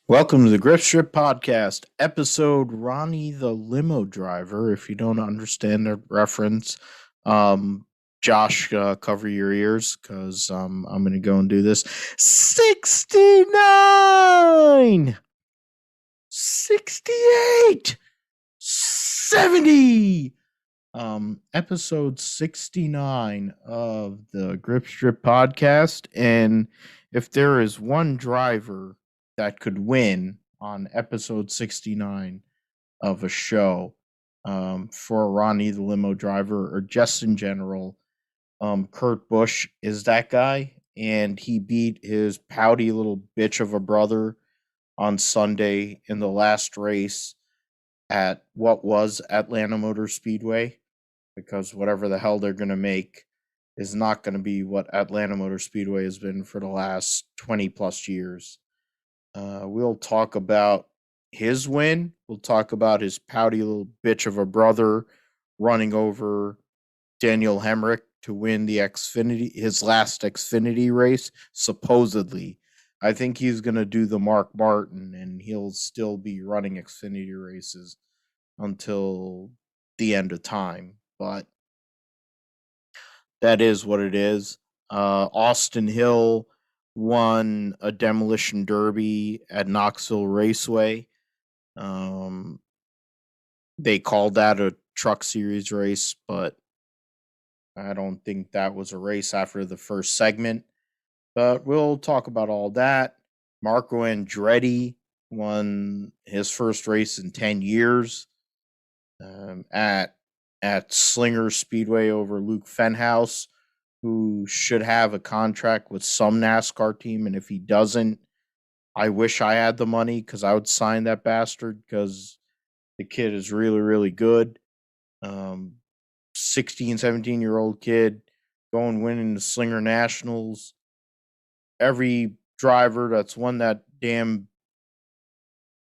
Welcome to the Grip Strip Podcast, episode Ronnie the Limo Driver. If you don't understand the reference, Josh, cover your ears because I'm going to go and do this. 69! 68! 70! Episode 69 of the Grip Strip Podcast. And if there is one driver that could win on episode 69 of a show for Ronnie the Limo Driver or just in general, Kurt Busch is that guy. And he beat his pouty little bitch of a brother on Sunday in the last race at what was Atlanta Motor Speedway, because whatever the hell they're going to make is not going to be what Atlanta Motor Speedway has been for the last 20 plus years. We'll talk about his win. We'll talk about his pouty little bitch of a brother running over Daniel Hemrick to win the XFinity, his last XFinity race, supposedly. I think he's going to do the Mark Martin and he'll still be running XFinity races until the end of time. But that is what it is. Austin Hill won a demolition derby at Knoxville Raceway. They called that a truck series race, but I don't think that was a race after the first segment. But we'll talk about all that. Marco Andretti won his first race in 10 years at Slinger Speedway over Luke Fenhaus, who should have a contract with some NASCAR team. And if he doesn't, I wish I had the money because I would sign that bastard because the kid is really, really good. 16, 17-year-old kid going winning the Slinger Nationals. Every driver that's won that damn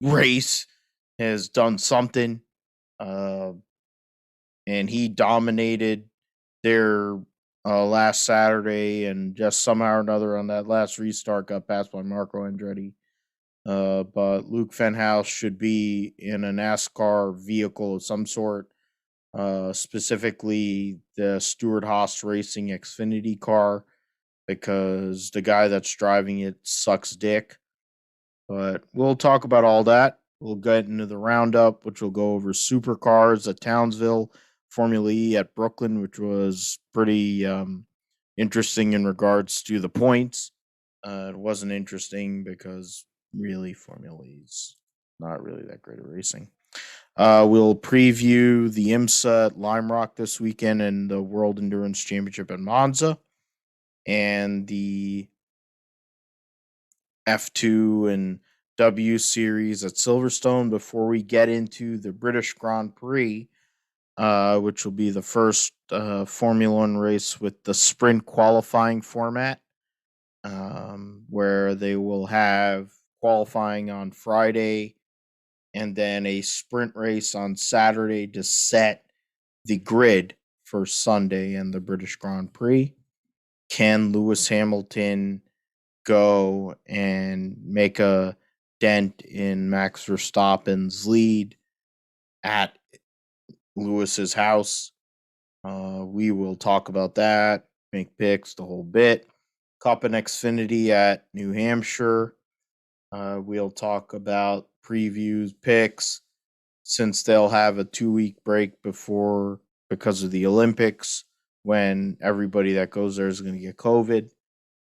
race has done something. And he dominated their last Saturday, and just somehow or another on that last restart got passed by Marco Andretti. But Luke Fenhaus should be in a NASCAR vehicle of some sort, specifically the Stewart Haas Racing XFinity car, because the guy that's driving it sucks dick. But we'll talk about all that. We'll get into the roundup, which will go over Supercars at Townsville, Formula E at Brooklyn, which was pretty interesting in regards to the points. It wasn't interesting because really Formula E is not really that great at racing. We'll preview the IMSA at Lime Rock this weekend and the World Endurance Championship at Monza and the F2 and W Series at Silverstone before we get into the British Grand Prix, which will be the first Formula One race with the sprint qualifying format, where they will have qualifying on Friday and then a sprint race on Saturday to set the grid for Sunday and the British Grand Prix. Can Lewis Hamilton go and make a dent in Max Verstappen's lead at Lewis's house? We will talk about that, make picks, the whole bit. Cup and Xfinity at New Hampshire. We'll talk about previews, picks, since they'll have a 2-week break because of the Olympics, when everybody that goes there is going to get COVID.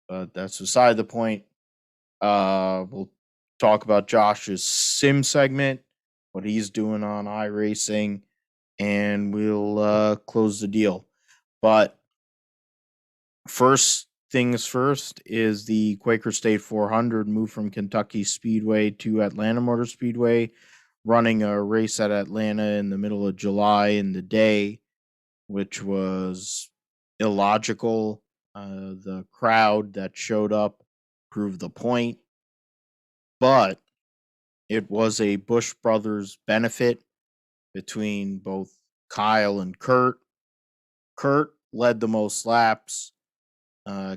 But that's beside the point. We'll talk about Josh's sim segment, what he's doing on iRacing, and we'll close the deal. But first things first is the Quaker State 400 moved from Kentucky Speedway to Atlanta Motor Speedway, running a race at Atlanta in the middle of July in the day, which was illogical. The crowd that showed up proved the point, but it was a Busch brothers benefit between both Kyle and Kurt. Kurt led the most laps.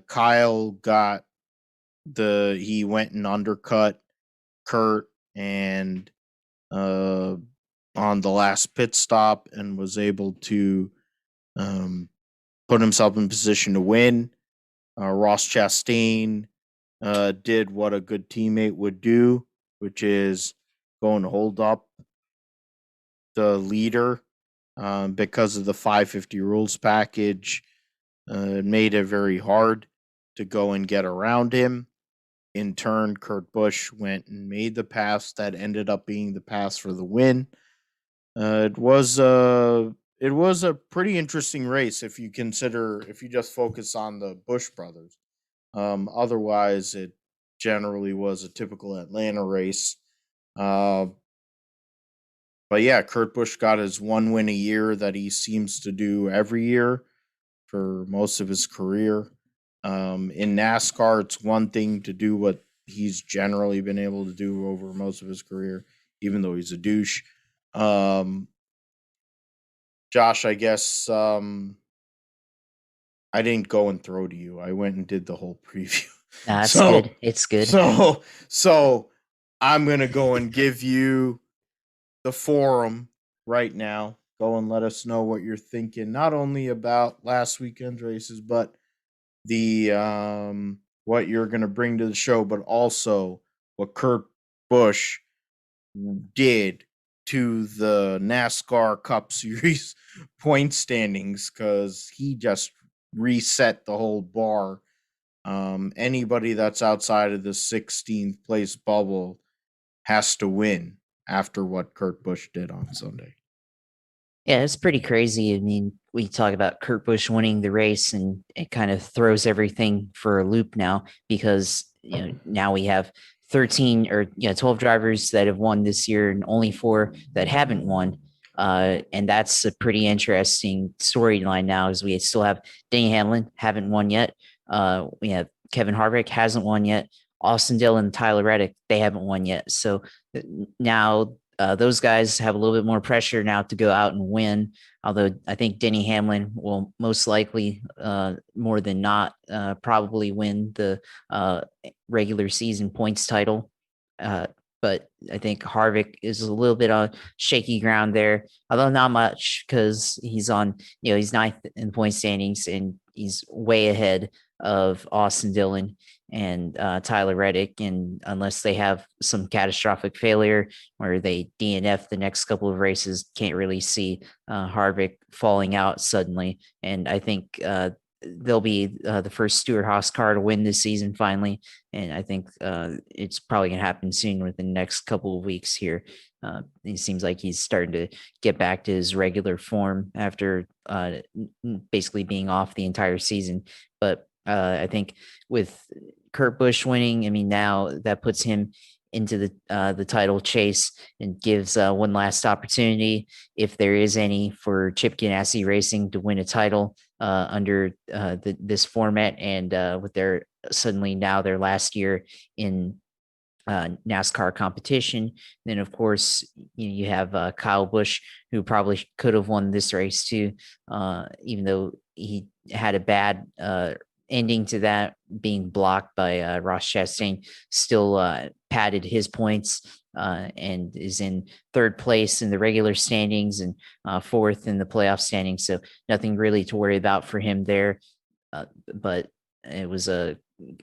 Kyle he went and undercut Kurt and on the last pit stop and was able to put himself in position to win. Ross Chastain did what a good teammate would do, which is go and hold up the leader because of the 550 rules package. It made it very hard to go and get around him. In turn, Kurt Busch went and made the pass that ended up being the pass for the win. It was a pretty interesting race if you just focus on the Busch brothers. Otherwise, it generally was a typical Atlanta race. But yeah, Kurt Busch got his one win a year that he seems to do every year for most of his career. In NASCAR, it's one thing to do what he's generally been able to do over most of his career, even though he's a douche. Josh, I guess I didn't go and throw to you. I went and did the whole preview. That's good. It's good. So I'm gonna go and give you the forum right now. Go and let us know what you're thinking, not only about last weekend's races, but the what you're gonna bring to the show, but also what Kurt Busch did to the NASCAR Cup Series point standings, because he just reset the whole bar. Anybody that's outside of the 16th place bubble has to win after what Kurt Busch did on Sunday. Yeah, it's pretty crazy. I mean, we talk about Kurt Busch winning the race, and it kind of throws everything for a loop now, because now we have 13 or 12 drivers that have won this year and only 4 that haven't won. And that's a pretty interesting storyline now, as we still have Denny Hamlin haven't won yet. We have Kevin Harvick hasn't won yet. Austin Dillon and Tyler Reddick, they haven't won yet. So now those guys have a little bit more pressure now to go out and win. Although I think Denny Hamlin will most likely, more than not, probably win the regular season points title. But I think Harvick is a little bit on shaky ground there, although not much, because he's on, he's 9th in point standings, and he's way ahead of Austin Dillon and Tyler Reddick. And unless they have some catastrophic failure where they DNF the next couple of races, can't really see Harvick falling out suddenly. And I think they'll be the first Stewart-Haas car to win this season finally. And I think it's probably going to happen soon within the next couple of weeks here. It seems like he's starting to get back to his regular form after basically being off the entire season. But I think with Kurt Busch winning, I mean, now that puts him into the title chase and gives one last opportunity, if there is any, for Chip Ganassi Racing to win a title under this format, and with their suddenly now their last year in NASCAR competition. Then, of course, you have Kyle Busch, who probably could have won this race too, even though he had a bad ending to that, being blocked by Ross Chastain. Still padded his points and is in 3rd place in the regular standings and 4th in the playoff standings. So nothing really to worry about for him there. But it was a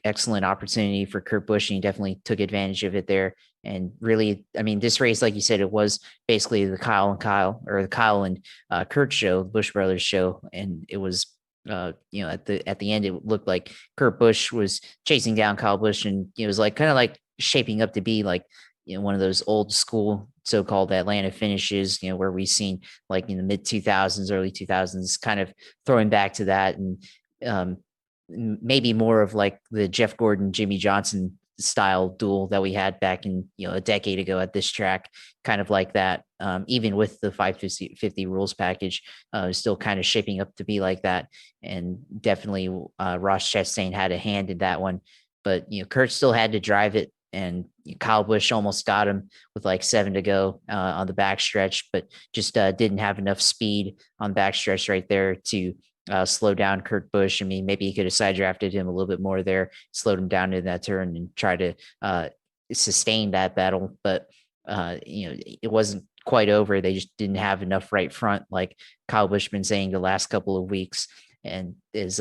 excellent opportunity for Kurt Busch, and he definitely took advantage of it there. And really, I mean, this race, like you said, it was basically the Kyle and Kurt show, the Busch brothers show, and it was at the end, it looked like Kurt Busch was chasing down Kyle Busch, and it was like kind of like shaping up to be like one of those old school so-called Atlanta finishes, where we've seen like in the mid 2000s, early 2000s, kind of throwing back to that, and maybe more of like the Jeff Gordon, Jimmy Johnson style duel that we had back in a decade ago at this track, kind of like that. Even with the 550 rules package, still kind of shaping up to be like that. And definitely Ross Chastain had a hand in that one, but Kurt still had to drive it, and Kyle Busch almost got him with like 7 to go on the backstretch, but just didn't have enough speed on backstretch right there to slow down Kurt Busch. I mean, maybe he could have side drafted him a little bit more there, slowed him down in that turn, and try to sustain that battle, but it wasn't quite over. They just didn't have enough right front, like Kyle Busch been saying the last couple of weeks, and is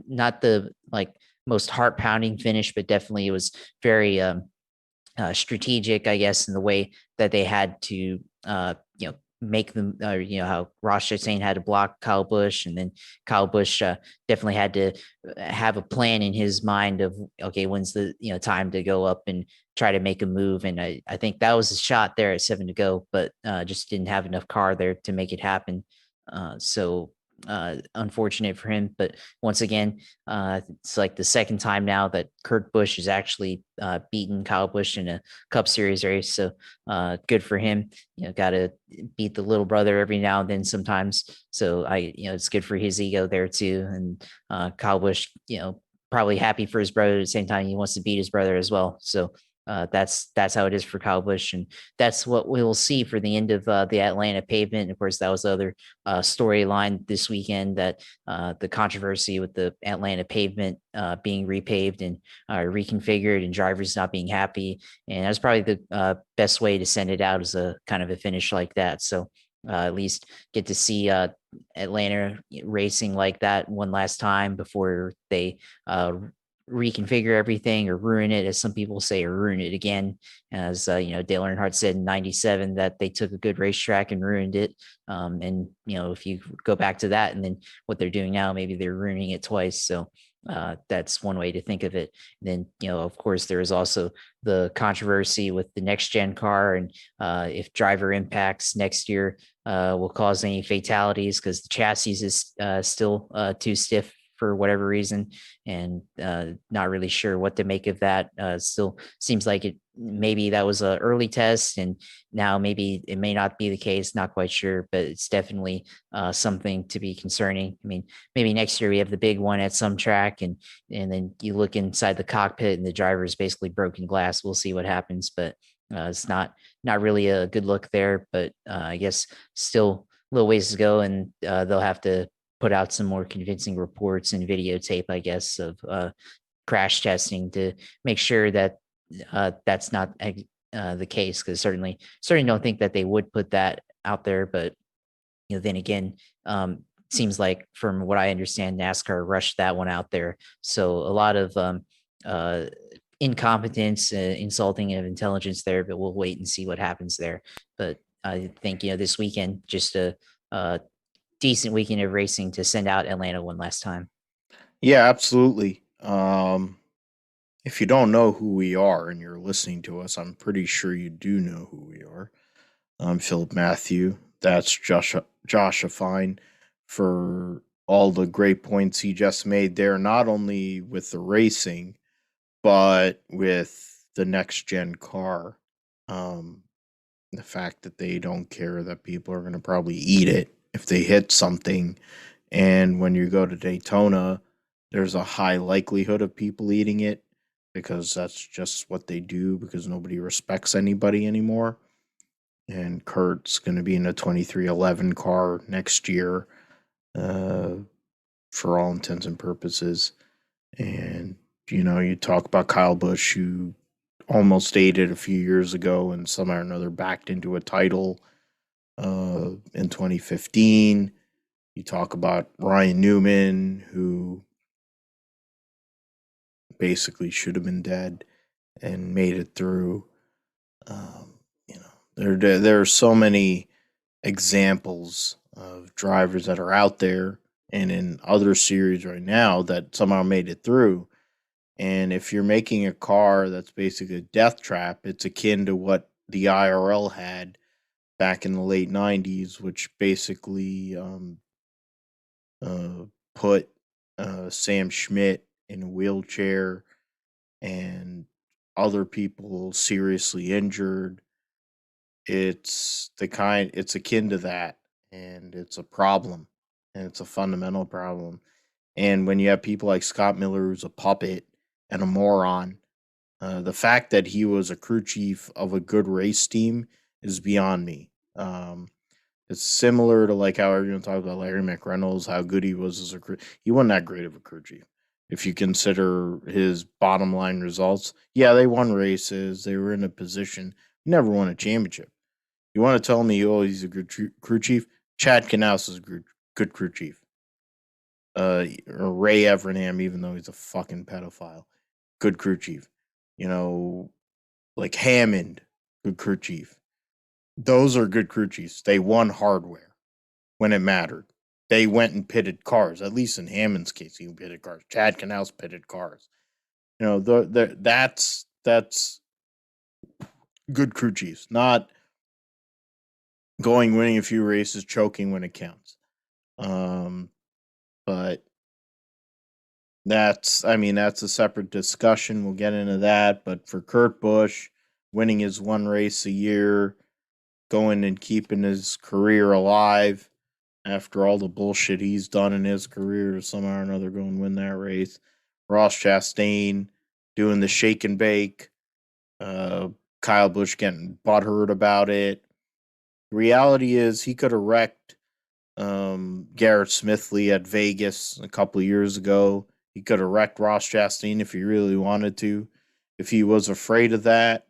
not the like most heart pounding finish, but definitely it was very strategic, I guess, in the way that they had to, make them, how Ross Chastain had to block Kyle Busch, and then Kyle Busch definitely had to have a plan in his mind of, okay, when's the time to go up and try to make a move, and I think that was a shot there at 7 to go, but just didn't have enough car there to make it happen. So unfortunate for him, but once again, it's like the second time now that Kurt Busch has actually beaten Kyle Busch in a Cup Series race. So good for him. Got to beat the little brother every now and then sometimes. So it's good for his ego there too. And Kyle Busch, probably happy for his brother at the same time. He wants to beat his brother as well. So that's how it is for Kyle Busch, and that's what we'll see for the end of the Atlanta pavement. And of course, that was the other storyline this weekend, that the controversy with the Atlanta pavement being repaved and reconfigured, and drivers not being happy. And that's probably the best way to send it out, as a kind of a finish like that. So at least get to see Atlanta racing like that one last time before they reconfigure everything or ruin it, as some people say, or ruin it again. As Dale Earnhardt said in '97 that they took a good racetrack and ruined it. And if you go back to that, and then what they're doing now, maybe they're ruining it twice. So that's one way to think of it. And then, of course, there is also the controversy with the next gen car, and if driver impacts next year will cause any fatalities, because the chassis is still too stiff for whatever reason, and not really sure what to make of that. Still seems like maybe that was an early test, and now maybe it may not be the case. Not quite sure, but it's definitely something to be concerning. I mean, maybe next year we have the big one at some track, and then you look inside the cockpit and the driver is basically broken glass. We'll see what happens, but it's not really a good look there. But I guess still a little ways to go, and they'll have to put out some more convincing reports and videotape, I guess, of crash testing to make sure that that's not the case. Because certainly don't think that they would put that out there. But then again, seems like, from what I understand, NASCAR rushed that one out there. So a lot of incompetence, insulting of intelligence there. But we'll wait and see what happens there. But I think this weekend, just a decent weekend of racing to send out Atlanta one last time. Yeah, absolutely. If you don't know who we are and you're listening to us, I'm pretty sure you do know who we are. I'm Philip Matthew. That's Josh Fine, for all the great points he just made there, not only with the racing, but with the next gen car. The fact that they don't care that people are going to probably eat it if they hit something. And when you go to Daytona, there's a high likelihood of people eating it, because that's just what they do, because nobody respects anybody anymore. And Kurt's going to be in a 2311 car next year, for all intents and purposes. And, you talk about Kyle Busch, who almost ate it a few years ago and somehow or another backed into a title in 2015. You talk about Ryan Newman, who basically should have been dead and made it through. There are so many examples of drivers that are out there and in other series right now that somehow made it through. And if you're making a car that's basically a death trap, it's akin to what the IRL had back in the late 90s, which basically put Sam Schmidt in a wheelchair and other people seriously injured. It's akin to that, and it's a problem, and it's a fundamental problem. And when you have people like Scott Miller, who's a puppet and a moron, the fact that he was a crew chief of a good race team is beyond me. It's similar to like how everyone talks about Larry McReynolds, how good he was as a crew. He wasn't that great of a crew chief. if you consider his bottom line results. Yeah, they won races. They were in a position. Never won a championship. You want to tell me, oh, he's a good crew chief? Chad Knaus is a good crew chief. Or Ray Evernham, even though he's a fucking pedophile, good crew chief. You know, like Hammond, good crew chief. Those are good crew chiefs. They won hardware when it mattered. They went and pitted cars. At least in Hammond's case, he pitted cars. Chad Knaus pitted cars. You know, that's good crew chiefs, not going, winning a few races, choking when it counts. But that's a separate discussion. We'll get into that. But for Kurt Busch, winning his one race a year, going and keeping his career alive after all the bullshit he's done in his career, somehow or another go and win that race. Ross Chastain doing the shake and bake. Kyle Busch getting butthurt about it. The reality is he could have wrecked Garrett Smithley at Vegas a couple of years ago. He could have wrecked Ross Chastain if he really wanted to. If he was afraid of that,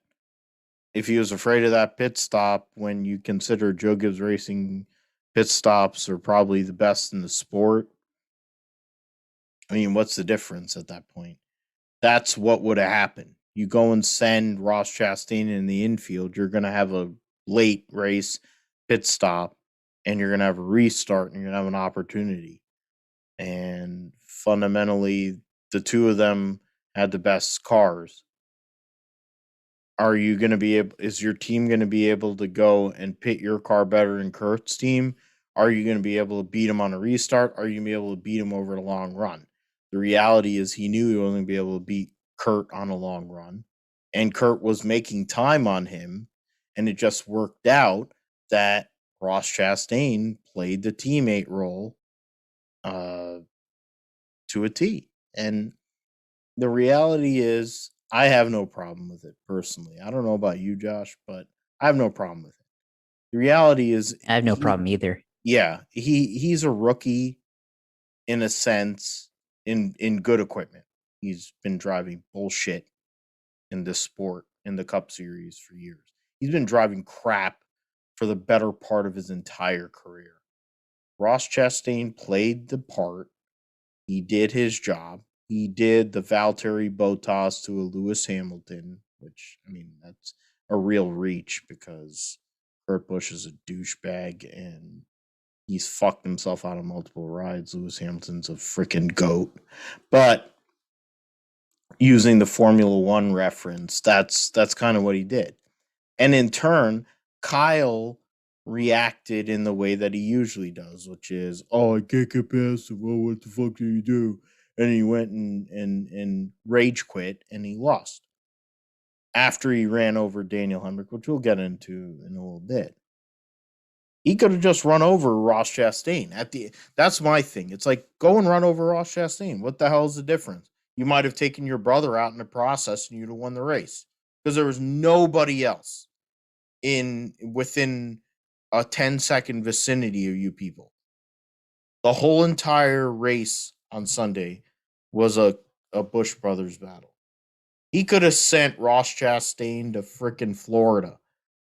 pit stop, when you consider Joe Gibbs Racing pit stops are probably the best in the sport. I mean, what's the difference at that point? That's what would have happened. You go and send Ross Chastain in the infield, you're going to have a late race pit stop, and you're going to have a restart, and you're going to have an opportunity. And fundamentally, the two of them had the best cars. Are you going to be able? Is your team going to be able to go and pit your car better than Kurt's team? Are you going to be able to beat him on a restart? Are you going to be able to beat him over the long run? The reality is he knew he wasn't going to be able to beat Kurt on a long run. And Kurt was making time on him. And it just worked out that Ross Chastain played the teammate role to a T. And the reality is I have no problem with it personally. I don't know about you, Josh, but I have no problem with it. The reality is I have no problem either. Yeah, he's a rookie in a sense in good equipment. He's been driving bullshit in this sport in the Cup Series for years. He's been driving crap for the better part of his entire career. Ross Chastain played the part. He did his job. He did the Valtteri Bottas to a Lewis Hamilton, which, I mean, that's a real reach because Kurt Busch is a douchebag and he's fucked himself out of multiple rides. Lewis Hamilton's a freaking goat. But using the Formula One reference, that's kind of what he did. And in turn, Kyle reacted in the way that he usually does, which is, oh, I can't get past him. Oh, what the fuck do you do? And he went and rage quit, and he lost. After he ran over Daniel Hemrick, which we'll get into in a little bit. He could have just run over Ross Chastain. That's my thing. It's like, go and run over Ross Chastain. What the hell is the difference? You might have taken your brother out in the process and you'd have won the race. Because there was nobody else within a 10-second vicinity of you people. The whole entire race on Sunday was a Busch Brothers battle. He could have sent Ross Chastain to frickin' Florida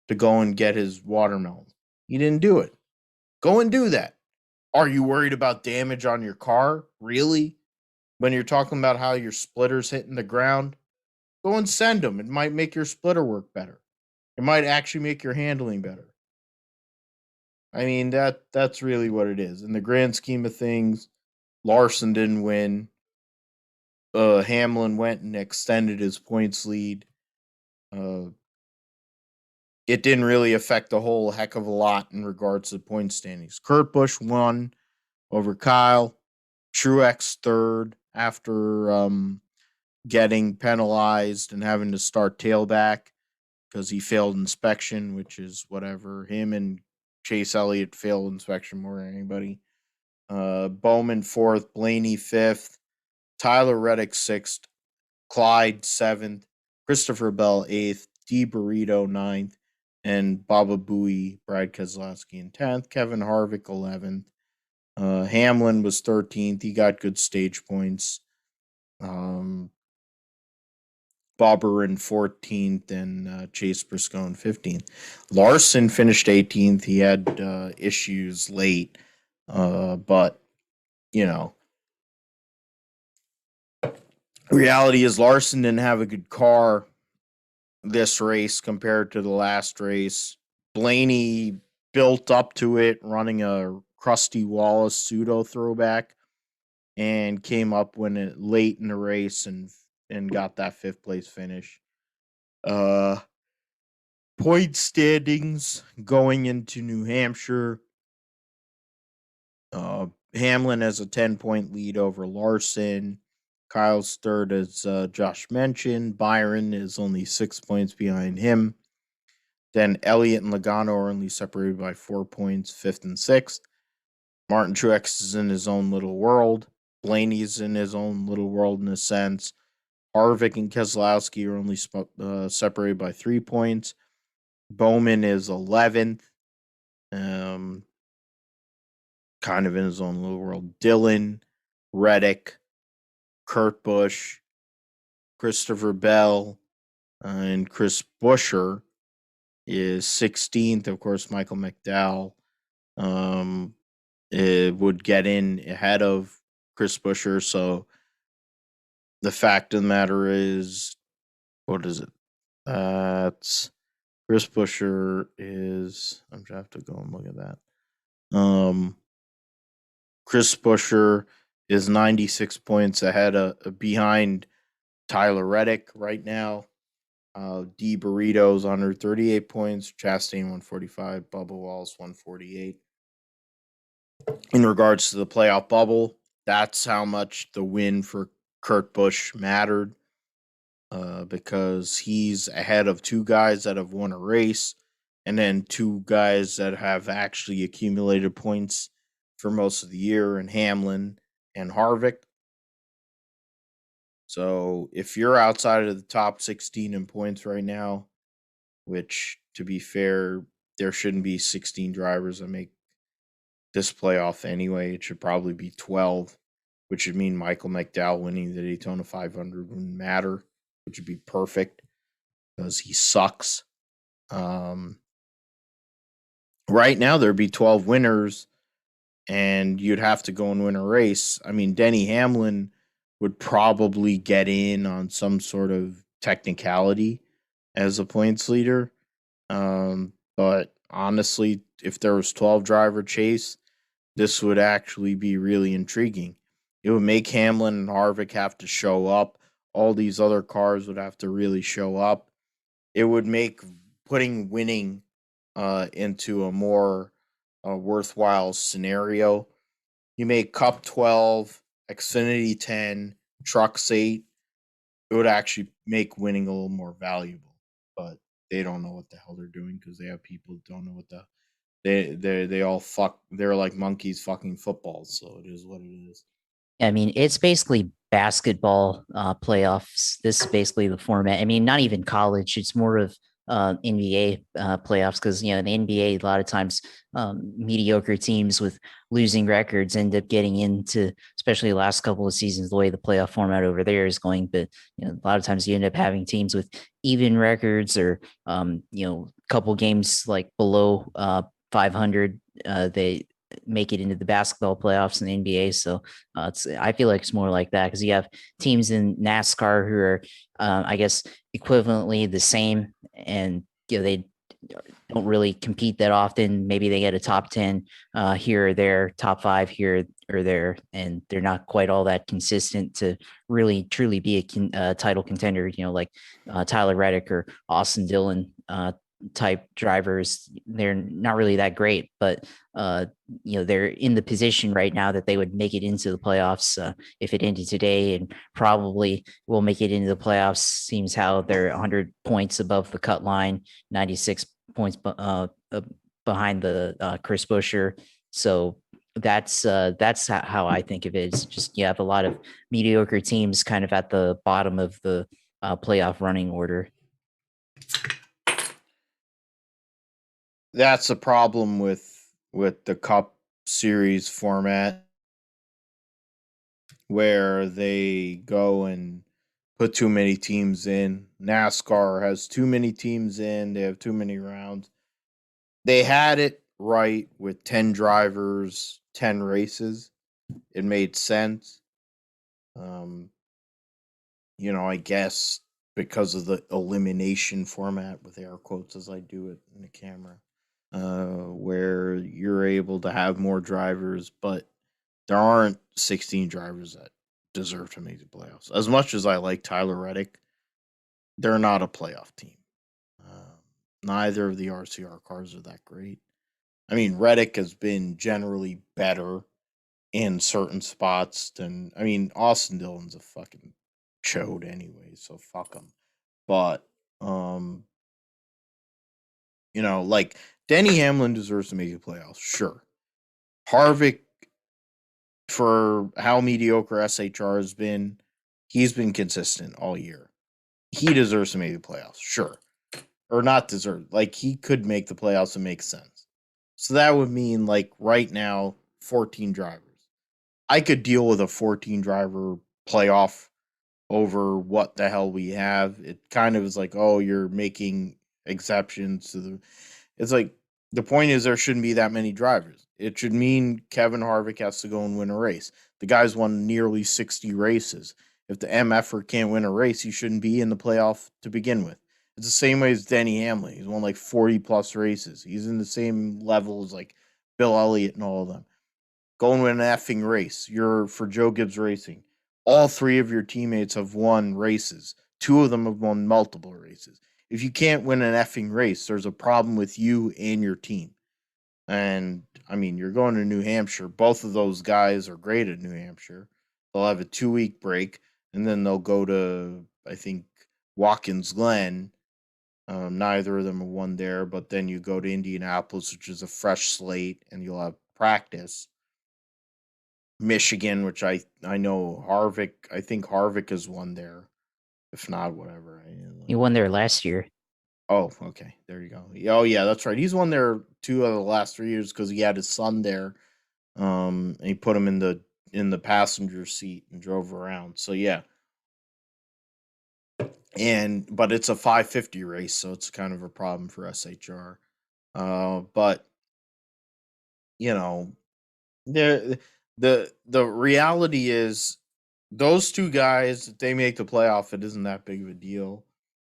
to go and get his watermelon. He didn't do it. Go and do that. Are you worried about damage on your car? Really? When you're talking about how your splitter's hitting the ground, go and send them. It might make your splitter work better. It might actually make your handling better. I mean, that's really what it is. In the grand scheme of things, Larson didn't win. Hamlin went and extended his points lead. It didn't really affect a whole heck of a lot in regards to point standings. Kurt Busch won over Kyle. Truex third after getting penalized and having to start tailback because he failed inspection, which is whatever. Him and Chase Elliott failed inspection more than anybody. Bowman fourth, Blaney fifth, Tyler Reddick sixth, Clyde seventh, Christopher Bell eighth, D. Burrito ninth, and Baba Booey, Brad Keselowski in 10th, Kevin Harvick 11th. Hamlin was 13th. He got good stage points. Bobber in 14th and Chase Briscoe in 15th. Larson finished 18th. He had issues late, but you know, reality is Larson didn't have a good car this race compared to the last race. Blaney built up to it running a Krusty Wallace pseudo throwback and came up when it late in the race and got that 5th place finish. Point standings going into New Hampshire. Hamlin has a 10-point lead over Larson. Kyle's third, as Josh mentioned. Byron is only 6 points behind him. Then Elliott and Logano are only separated by 4 points, 5th and 6th. Martin Truex is in his own little world. Blaney's in his own little world in a sense. Harvick and Keselowski are only separated by 3 points. Bowman is 11th. Kind of in his own little world. Dillon, Reddick, Kurt Busch, Christopher Bell, and Chris Buescher is 16th. Of course, Michael McDowell it would get in ahead of Chris Buescher. So the fact of the matter is, what is it? It's Chris Buescher is. I'm gonna have to go and look at that. Chris Buescher is 96 points ahead of behind Tyler Reddick right now. D Burritos under 38 points. Chastain 145. Bubba Wallace 148. In regards to the playoff bubble, that's how much the win for Kurt Busch mattered. Because he's ahead of 2 guys that have won a race, and then 2 guys that have actually accumulated points for most of the year, and Hamlin and Harvick. So if you're outside of the top 16 in points right now, which to be fair, there shouldn't be 16 drivers that make this playoff anyway. It should probably be 12, which would mean Michael McDowell winning the Daytona 500 wouldn't matter, which would be perfect because he sucks. Right now, there'd be 12 winners, and you'd have to go and win a race. I mean, Denny Hamlin would probably get in on some sort of technicality as a points leader. But honestly, if there was 12 driver chase, this would actually be really intriguing. It would make Hamlin and Harvick have to show up. All these other cars would have to really show up. It would make putting winning into a more worthwhile scenario. You make Cup 12, Xfinity 10, Trucks 8. It would actually make winning a little more valuable. But they don't know what the hell they're doing because they have people that don't know what the they all fuck. They're like monkeys fucking footballs. So it is what it is. I mean, it's basically basketball playoffs. This is basically the format. I mean, not even college. It's more of NBA playoffs because in the NBA, a lot of times mediocre teams with losing records end up getting into, especially the last couple of seasons, the way the playoff format over there is going. But a lot of times you end up having teams with even records or a couple games like below 500. They make it into the basketball playoffs in the NBA. So I feel like it's more like that because you have teams in NASCAR who are, I guess, equivalently the same, and they don't really compete that often. Maybe they get a top 10 here or there, top 5 here or there, and they're not quite all that consistent to really truly be a title contender. Like Tyler Reddick or Austin Dillon type drivers. They're not really that great, but they're in the position right now that they would make it into the playoffs if it ended today, and probably will make it into the playoffs. Seems how they're 100 points above the cut line, 96 points behind the Chris Buescher. So that's how I think of it. It's just you have a lot of mediocre teams kind of at the bottom of the playoff running order. That's a problem with the Cup Series format. where they go and put too many teams in. NASCAR has too many teams in, they have too many rounds. They had it right with 10 drivers, 10 races. It made sense. Um, I guess because of the elimination format with air quotes as I do it in the camera, where you're able to have more drivers, but there aren't 16 drivers that deserve to make the playoffs. As much as I like Tyler Reddick, they're not a playoff team. Um, Neither of the RCR cars are that great. I mean, Reddick has been generally better in certain spots than Austin Dillon's a fucking chode anyway, so fuck him. But um, like Denny Hamlin deserves to make the playoffs, sure. Harvick, for how mediocre SHR has been, he's been consistent all year. He deserves to make the playoffs, sure. Or not deserve. Like he could make the playoffs and make sense. So that would mean like right now, 14 drivers. I could deal with a 14 driver playoff over what the hell we have. It kind of is like, oh, you're making exceptions to the. It's like the point is there shouldn't be that many drivers. It should mean Kevin Harvick has to go and win a race. The guy's won nearly 60 races. If the MFer can't win a race, he shouldn't be in the playoff to begin with. It's the same way as Denny Hamlin. He's won like 40 plus races. He's in the same level as like Bill Elliott and all of them. Go and win an effing race. You're for Joe Gibbs Racing. All three of your teammates have won races. Two of them have won multiple races. If you can't win an effing race, there's a problem with you and your team. And you're going to New Hampshire. Both of those guys are great at New Hampshire. They'll have a 2-week break, and then they'll go to, I think, Watkins Glen. Neither of them have won there, but then you go to Indianapolis, which is a fresh slate, and you'll have practice. Michigan, which I know Harvick. I think Harvick has won there. If not, whatever. He won there last year. Oh, okay. There you go. Oh, yeah, that's right. He's won there 2 out of the last 3 years because he had his son there. And he put him in the passenger seat and drove around. So yeah. But it's a 550 race, so it's kind of a problem for SHR. But the the reality is those two guys, if they make the playoff, it isn't that big of a deal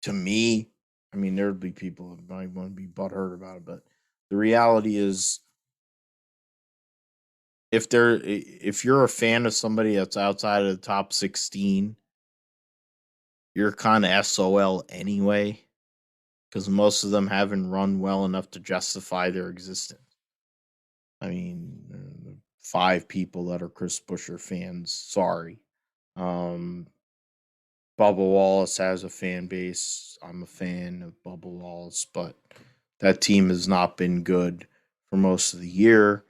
to me. There'd be people that might want to be butthurt about it, but the reality is if you're a fan of somebody that's outside of the top 16, you're kind of SOL anyway, because most of them haven't run well enough to justify their existence. 5 people that are Chris Buescher fans, sorry. Bubba Wallace has a fan base. I'm a fan of Bubba Wallace, but that team has not been good for most of the year,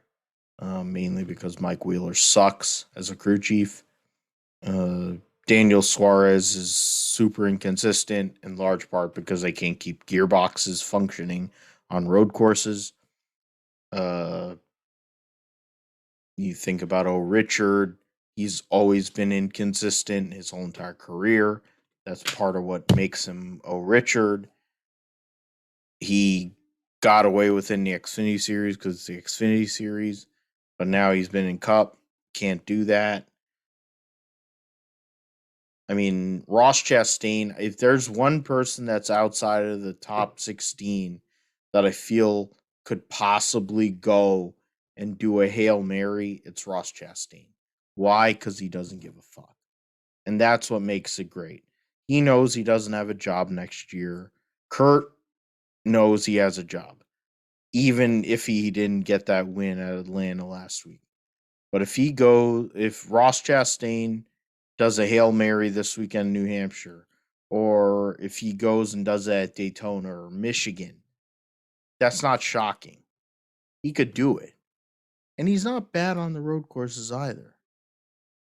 mainly because Mike Wheeler sucks as a crew chief. Daniel Suarez is super inconsistent, in large part because they can't keep gearboxes functioning on road courses. You think about Richard, he's always been inconsistent his whole entire career. That's part of what makes him Richard. He got away within the Xfinity series because it's the Xfinity series, but now he's been in Cup, can't do that. Ross Chastain, if there's one person that's outside of the top 16 that I feel could possibly go and do a Hail Mary, it's Ross Chastain. Why? Because he doesn't give a fuck. And that's what makes it great. He knows he doesn't have a job next year. Kurt knows he has a job, even if he didn't get that win at Atlanta last week. But if Ross Chastain does a Hail Mary this weekend in New Hampshire, or if he goes and does that at Daytona or Michigan, that's not shocking. He could do it. And he's not bad on the road courses either.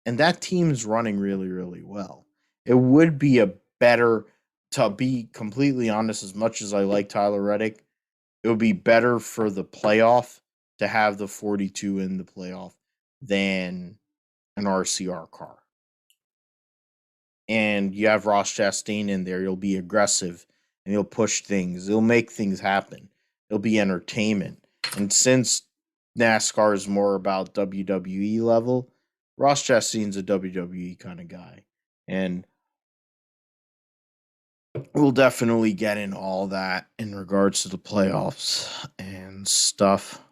And that team's running really, really well. It would be to be completely honest, as much as I like Tyler Reddick, it would be better for the playoff to have the 42 in the playoff than an RCR car. and you have Ross Chastain in there, you'll be aggressive and you'll push things. It'll make things happen. It'll be entertainment. And since NASCAR is more about WWE level, Ross Chastain's a WWE kind of guy. And we'll definitely get in all that in regards to the playoffs and stuff.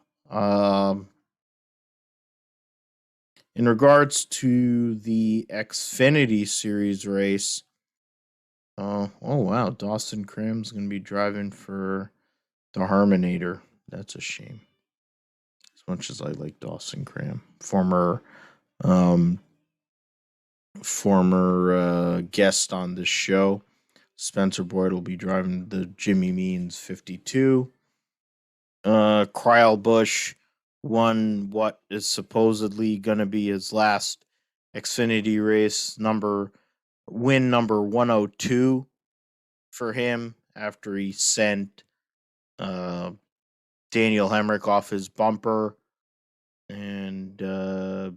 In regards to the Xfinity Series race, oh wow, Dawson Cram's gonna be driving for the Harmonator. That's a shame. As much as I like Dawson Cram, um, former guest on this show, Spencer Boyd will be driving the Jimmy Means 52. Kyle Busch won what is supposedly going to be his last Xfinity race, win number 102 for him after he sent Daniel Hemrick off his bumper, and Daniel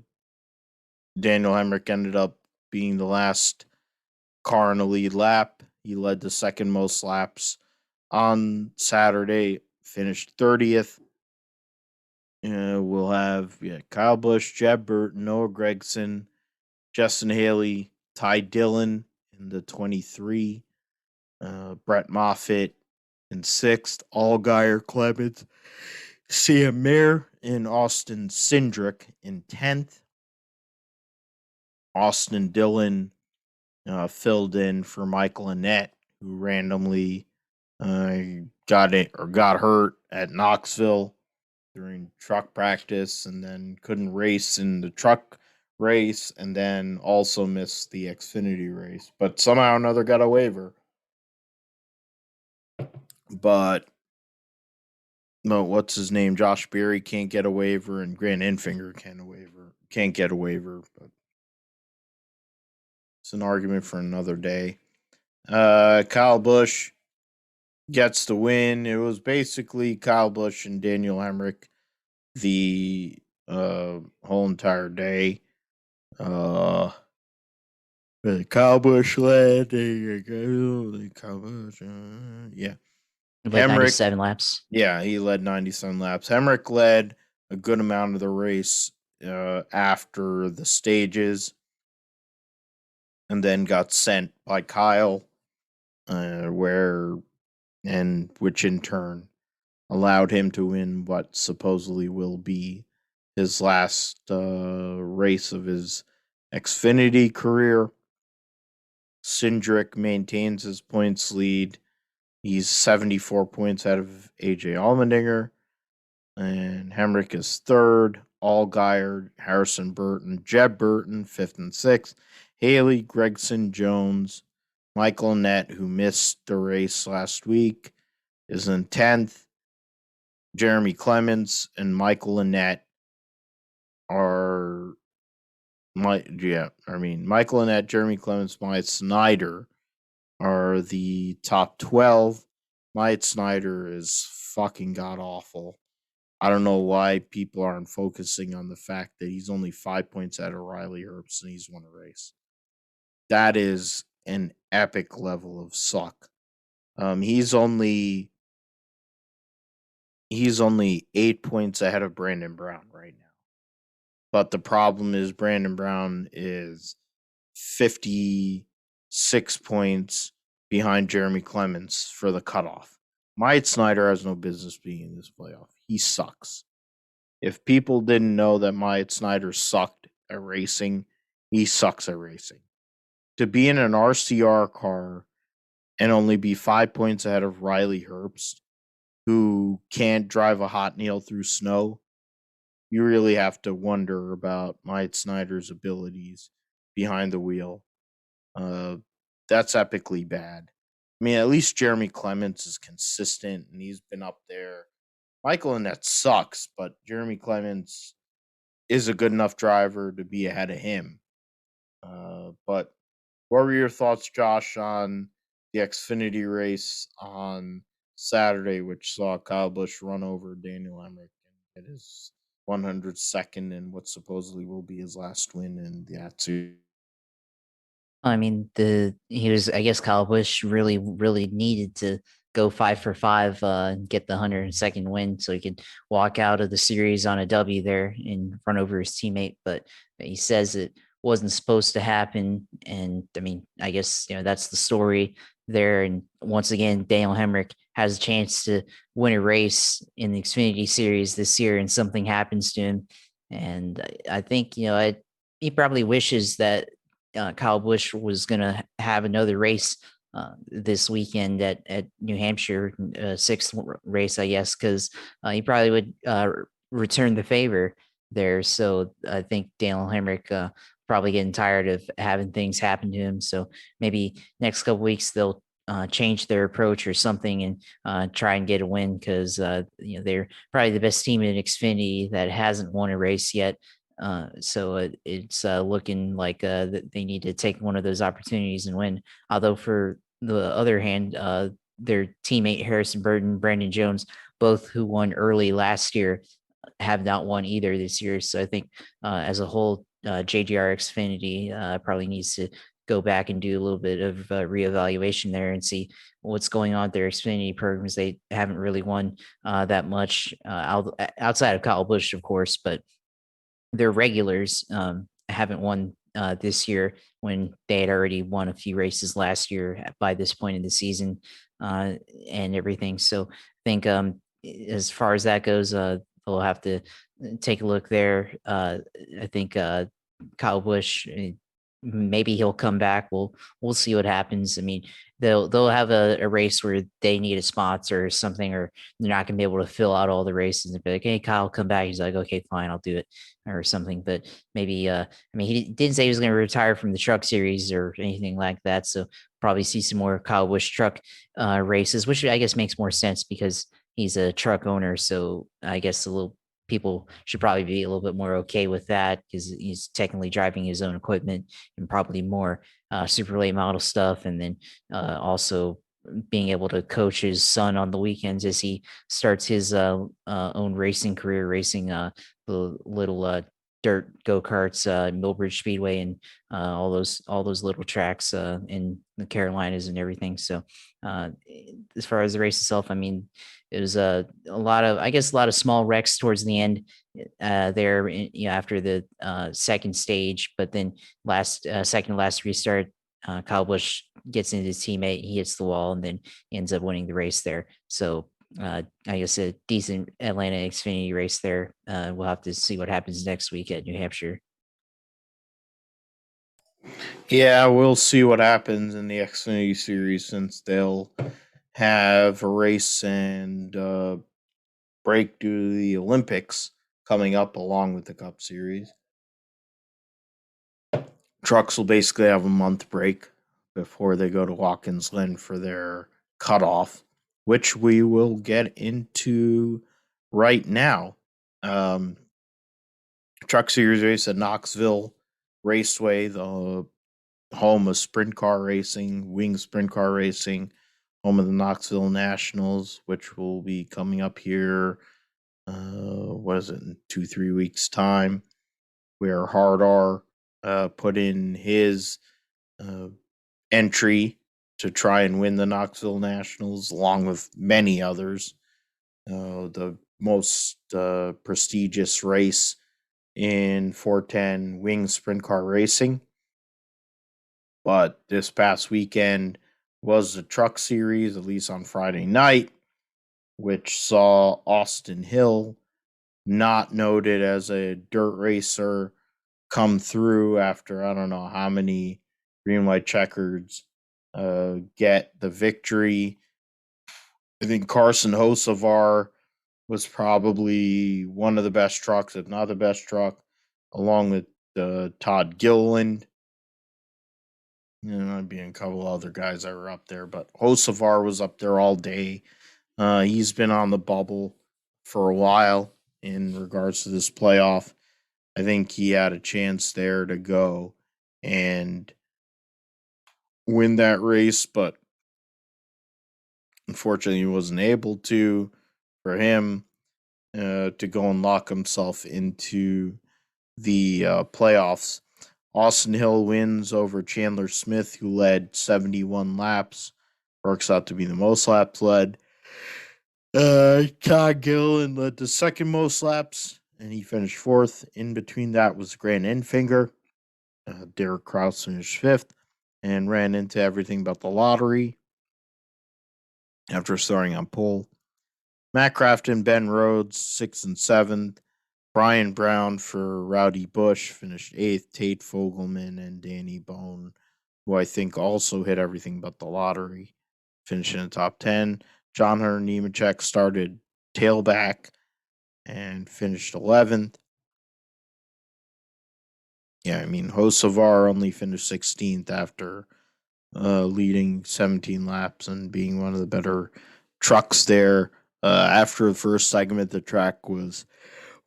Hemrick ended up being the last car in the lead lap. He led the second most laps on Saturday, finished 30th. We'll have Kyle Busch, Jeb Burton, Noah Gragson, Justin Haley, Ty Dillon in the 23, Brett Moffitt in 6th, Allgaier Clemens, Sam Mayer, and Austin Cindric in 10th. Austin Dillon filled in for Michael Annett, who randomly got hurt at Knoxville during truck practice, and then couldn't race in the truck race, and then also missed the Xfinity race. But somehow or another got a waiver. But no, what's his name? Josh Berry can't get a waiver, and Grant Enfinger can't get a waiver. But it's an argument for another day. Kyle Busch gets the win. It was basically Kyle Busch and Daniel Hemrick the whole entire day. Kyle Busch led. Kyle Busch, yeah. Like Hemrick, 97 laps. yeah, he led 97 laps. Hemrick led a good amount of the race after the stages, and then got sent by Kyle, which in turn allowed him to win what supposedly will be his last race of his Xfinity career. Cindric maintains his points lead. He's 74 points out of AJ Allmendinger. And Hemrick is third. Allgaier, Harrison Burton, Jeb Burton, 5th and 6th. Haley, Gregson, Jones, Michael Annett, who missed the race last week, is in 10th. Jeremy Clements and Michael Annett are Michael Annett, Jeremy Clements, Myatt Snyder are the top 12. Myatt Snyder is fucking god awful. I don't know why people aren't focusing on the fact that he's only 5 points out of Riley Herbst and he's won a race. That is an epic level of suck. He's only 8 points ahead of Brandon Brown right now. But the problem is Brandon Brown is 56 points behind Jeremy Clements for the cutoff. Myatt Snyder has no business being in this playoff. He sucks. If people didn't know that Myatt Snyder sucked at racing, he sucks at racing. To be in an RCR car and only be 5 points ahead of Riley Herbst, who can't drive a hot nail through snow, you really have to wonder about Myatt Snyder's abilities behind the wheel. That's epically bad. I mean, at least Jeremy Clements is consistent and he's been up there. Michael Annett sucks, but Jeremy Clements is a good enough driver to be ahead of him. But what were your thoughts, Josh, on the Xfinity race on Saturday, which saw Kyle Busch run over Daniel Hemrick and get his 102nd and what supposedly will be his last win in the series? I mean, I guess Kyle Busch really needed to go 5 for 5 and get the 102nd win so he could walk out of the series on a W there and run over his teammate. But he says it wasn't supposed to happen. And I mean, I guess, that's the story there. And once again, Daniel Hemrick has a chance to win a race in the Xfinity series this year and something happens to him. And I think, he probably wishes that Kyle Busch was going to have another race this weekend at New Hampshire, sixth race, I guess, because he probably would return the favor there. So I think Daniel Hemrick probably getting tired of having things happen to him. So maybe next couple weeks they'll change their approach or something and try and get a win because they're probably the best team in Xfinity that hasn't won a race yet. So it's looking like they need to take one of those opportunities and win. Although for the other hand, their teammate Harrison Burton, Brandon Jones, both who won early last year, have not won either this year. So I think as a whole, JGR Xfinity probably needs to go back and do a little bit of reevaluation there and see what's going on with their Xfinity programs. They haven't really won that much outside of Kyle Busch, of course, but their regulars haven't won this year when they had already won a few races last year by this point in the season and everything. So I think as far as that goes, they'll have to take a look there. I think Kyle Busch, maybe he'll come back. We'll see what happens. I mean, they'll have a race where they need a sponsor or something, or they're not going to be able to fill out all the races and be like, "Hey, Kyle, come back." He's like, "Okay, fine, I'll do it," or something. But maybe, I mean, he didn't say he was going to retire from the truck series or anything like that. So probably see some more Kyle Busch truck races, which I guess makes more sense because he's a truck owner. So I guess a little people should probably be a little bit more okay with that because he's technically driving his own equipment and probably more super late model stuff. And then also being able to coach his son on the weekends as he starts his own racing career, racing the little dirt go-karts, Millbridge Speedway, and all those little tracks in the Carolinas and everything. So as far as the race itself, I mean, it was a lot of, I guess, a lot of small wrecks towards the end there, after the second stage, but then second last restart, Kyle Busch gets into his teammate, he hits the wall, and then ends up winning the race there. So I guess a decent Atlanta Xfinity race there. We'll have to see what happens next week at New Hampshire. Yeah, we'll see what happens in the Xfinity series since they'll have a race and break due to the Olympics coming up along with the Cup Series. Trucks will basically have a month break before they go to Watkins Glen for their cutoff, which we will get into right now. Truck Series race at Knoxville Raceway, the home of sprint car racing, wing sprint car racing, home of the Knoxville Nationals, which will be coming up here. What is it, in 2-3 weeks' time? Where Hard R put in his entry to try and win the Knoxville Nationals, along with many others. The most prestigious race in 410 wing sprint car racing. But this past weekend was the Truck Series, at least on Friday night, which saw Austin Hill, not noted as a dirt racer, come through after I don't know how many green white checkers, get the victory. I think Carson Hocevar was probably one of the best trucks, if not the best truck, along with Todd Gilliland. I'd be a couple other guys that were up there, but Hocevar was up there all day. He's been on the bubble for a while in regards to this playoff. I think he had a chance there to go and win that race, but unfortunately he wasn't able to. For him to go and lock himself into the playoffs. Austin Hill wins over Chandler Smith, who led 71 laps. Works out to be the most laps led. Todd Gilliland led the second most laps, and he finished fourth. In between that was Grant Enfinger. Derek Kraus finished fifth and ran into everything but the lottery after starting on pole. Matt Crafton, Ben Rhodes, 6th and 7th. Brian Brown for Rowdy Busch finished 8th. Tate Fogelman and Danny Bone, who I think also hit everything but the lottery, finished in the top 10. John Hunter Nemechek started tailback and finished 11th. Yeah, I mean, Hocevar only finished 16th after leading 17 laps and being one of the better trucks there. After the first segment, the track was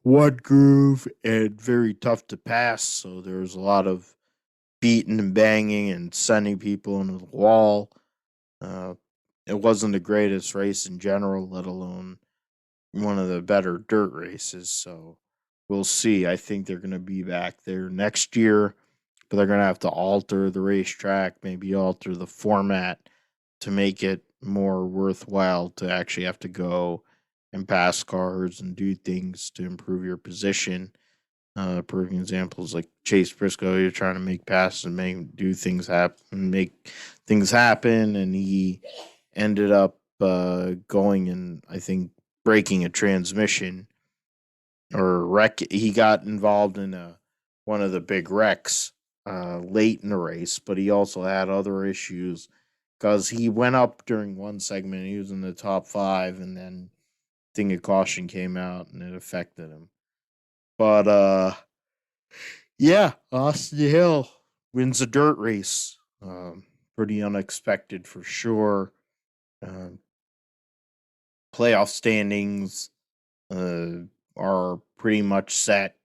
one groove and very tough to pass, so there was a lot of beating and banging and sending people into the wall. It wasn't the greatest race in general, let alone one of the better dirt races, so we'll see. I think they're going to be back there next year, but they're going to have to alter the racetrack, maybe alter the format to make it more worthwhile to actually have to go and pass cars and do things to improve your position. Proving examples like Chase Briscoe, you're trying to make passes and make things happen, and he ended up going and I think breaking a transmission or wreck. He got involved in one of the big wrecks late in the race, but he also had other issues because he went up during one segment. He was in the top 5, and then thing of caution came out and it affected him. But yeah, Austin Hill wins a dirt race. Pretty unexpected for sure. Playoff standings are pretty much set.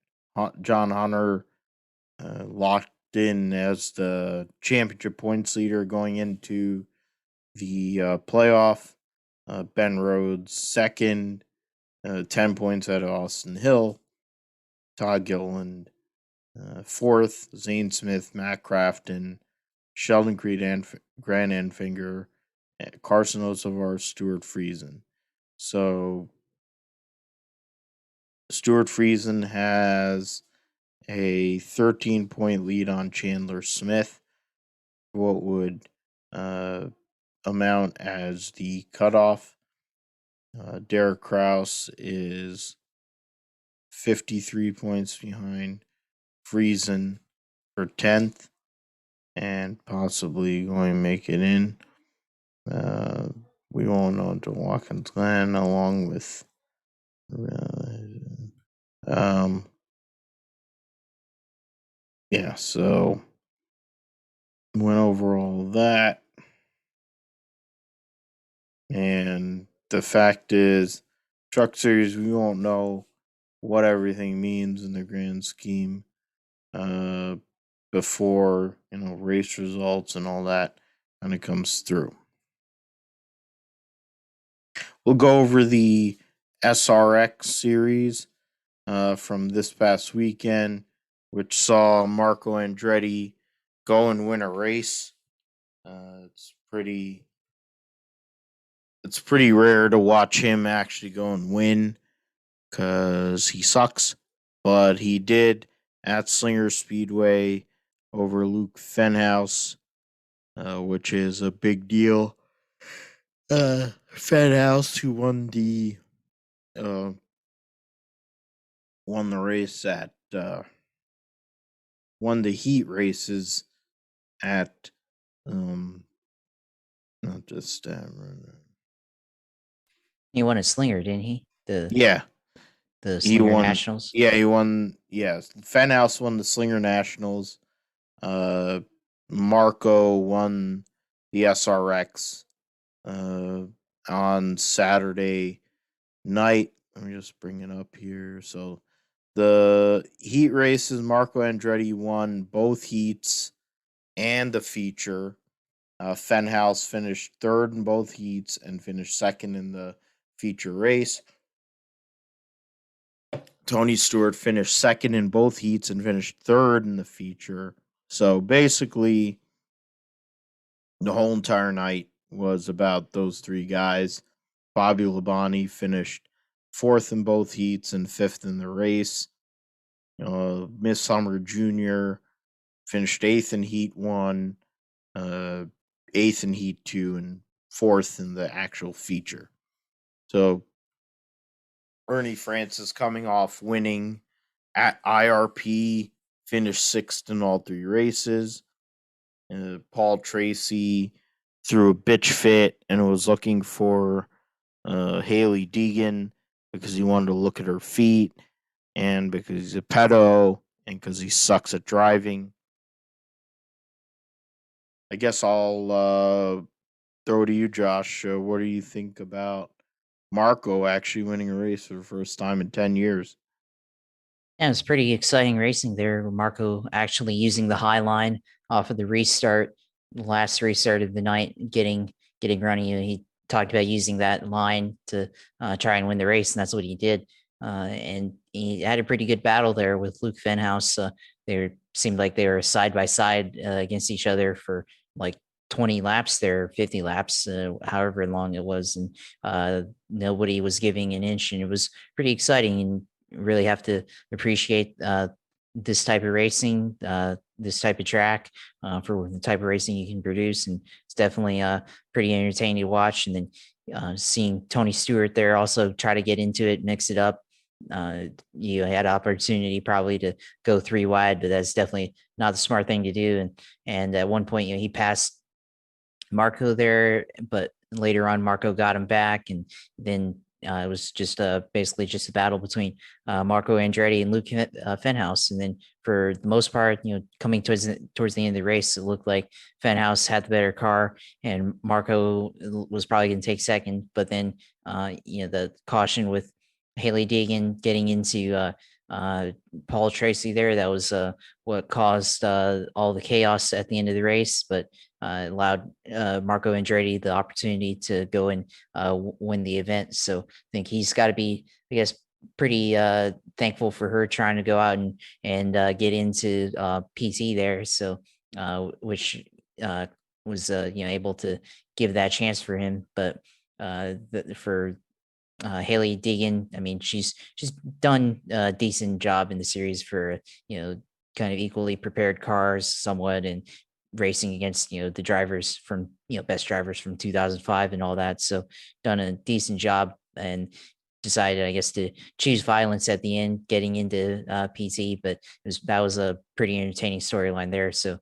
John Hunter locked in as the championship points leader going into the playoff. Ben Rhodes second, 10 points out of Austin Hill. Todd Gilliland fourth. Zane Smith, Matt Crafton, Sheldon Creed, and Grant Enfinger, Carson Osavar, Stuart Friesen. So Stuart Friesen has a 13-point lead on Chandler Smith. What would amount as the cutoff? Derek Kraus is 53 points behind Friesen for 10th and possibly going to make it in. We won't know until Watkins Glen, along with yeah, so went over all of that. And the fact is, Truck Series, we won't know what everything means in the grand scheme before, race results and all that kind of comes through. We'll go over the SRX series from this past weekend, which saw Marco Andretti go and win a race. It's pretty rare to watch him actually go and win because he sucks, but he did at Slinger Speedway over Luke Fenhaus, which is a big deal. Fenhaus, who won the race at won the heat races at not just He won a Slinger, didn't he? Yeah. The Slinger Nationals. Yeah, he won. Yes, Fenhaus won the Slinger Nationals. Marco won the SRX on Saturday night. Let me just bring it up here. So the heat races, Marco Andretti won both heats and the feature. Fenhaus finished third in both heats and finished second in the feature race. Tony Stewart finished second in both heats and finished third in the feature. So basically, the whole entire night was about those three guys. Bobby Labonte finished fourth in both heats and fifth in the race. Miss Summer Jr. finished eighth in Heat 1, eighth in Heat 2, and fourth in the actual feature. So Ernie Francis coming off winning at IRP, finished sixth in all three races. Paul Tracy threw a bitch fit and was looking for Haley Deegan because he wanted to look at her feet and because he's a pedo and because he sucks at driving. I guess I'll throw to you, Josh. What do you think about Marco actually winning a race for the first time in 10 years? Yeah, it's pretty exciting racing there. Marco actually using the high line off of the restart, the last restart of the night, getting running. He talked about using that line to try and win the race, and that's what he did. And he had a pretty good battle there with Luke Fenhaus. They seemed like they were side by side against each other for like 20 laps there, 50 laps, however long it was, and nobody was giving an inch, and it was pretty exciting. And really have to appreciate this type of racing, this type of track for the type of racing you can produce. And it's definitely pretty entertaining to watch. And then seeing Tony Stewart there also try to get into it, mix it up. You had opportunity probably to go three wide, but that's definitely not the smart thing to do. And at one point, he passed Marco there, but later on, Marco got him back, and then it was just basically just a battle between Marco Andretti and Luke Fenhaus. And then for the most part, coming towards the end of the race, it looked like Fenhaus had the better car, and Marco was probably going to take second. But then, the caution with Haley Deegan getting into Paul Tracy there, that was what caused all the chaos at the end of the race. But allowed Marco Andretti the opportunity to go and win the event. So I think he's got to be, I guess, pretty thankful for her trying to go out and get into PT there. So which was able to give that chance for him. But for Haley Deegan, I mean, she's done a decent job in the series for kind of equally prepared cars somewhat, and racing against the drivers from best drivers from 2005 and all that. So done a decent job, and decided, I guess, to choose violence at the end, getting into PT. But that was a pretty entertaining storyline there. So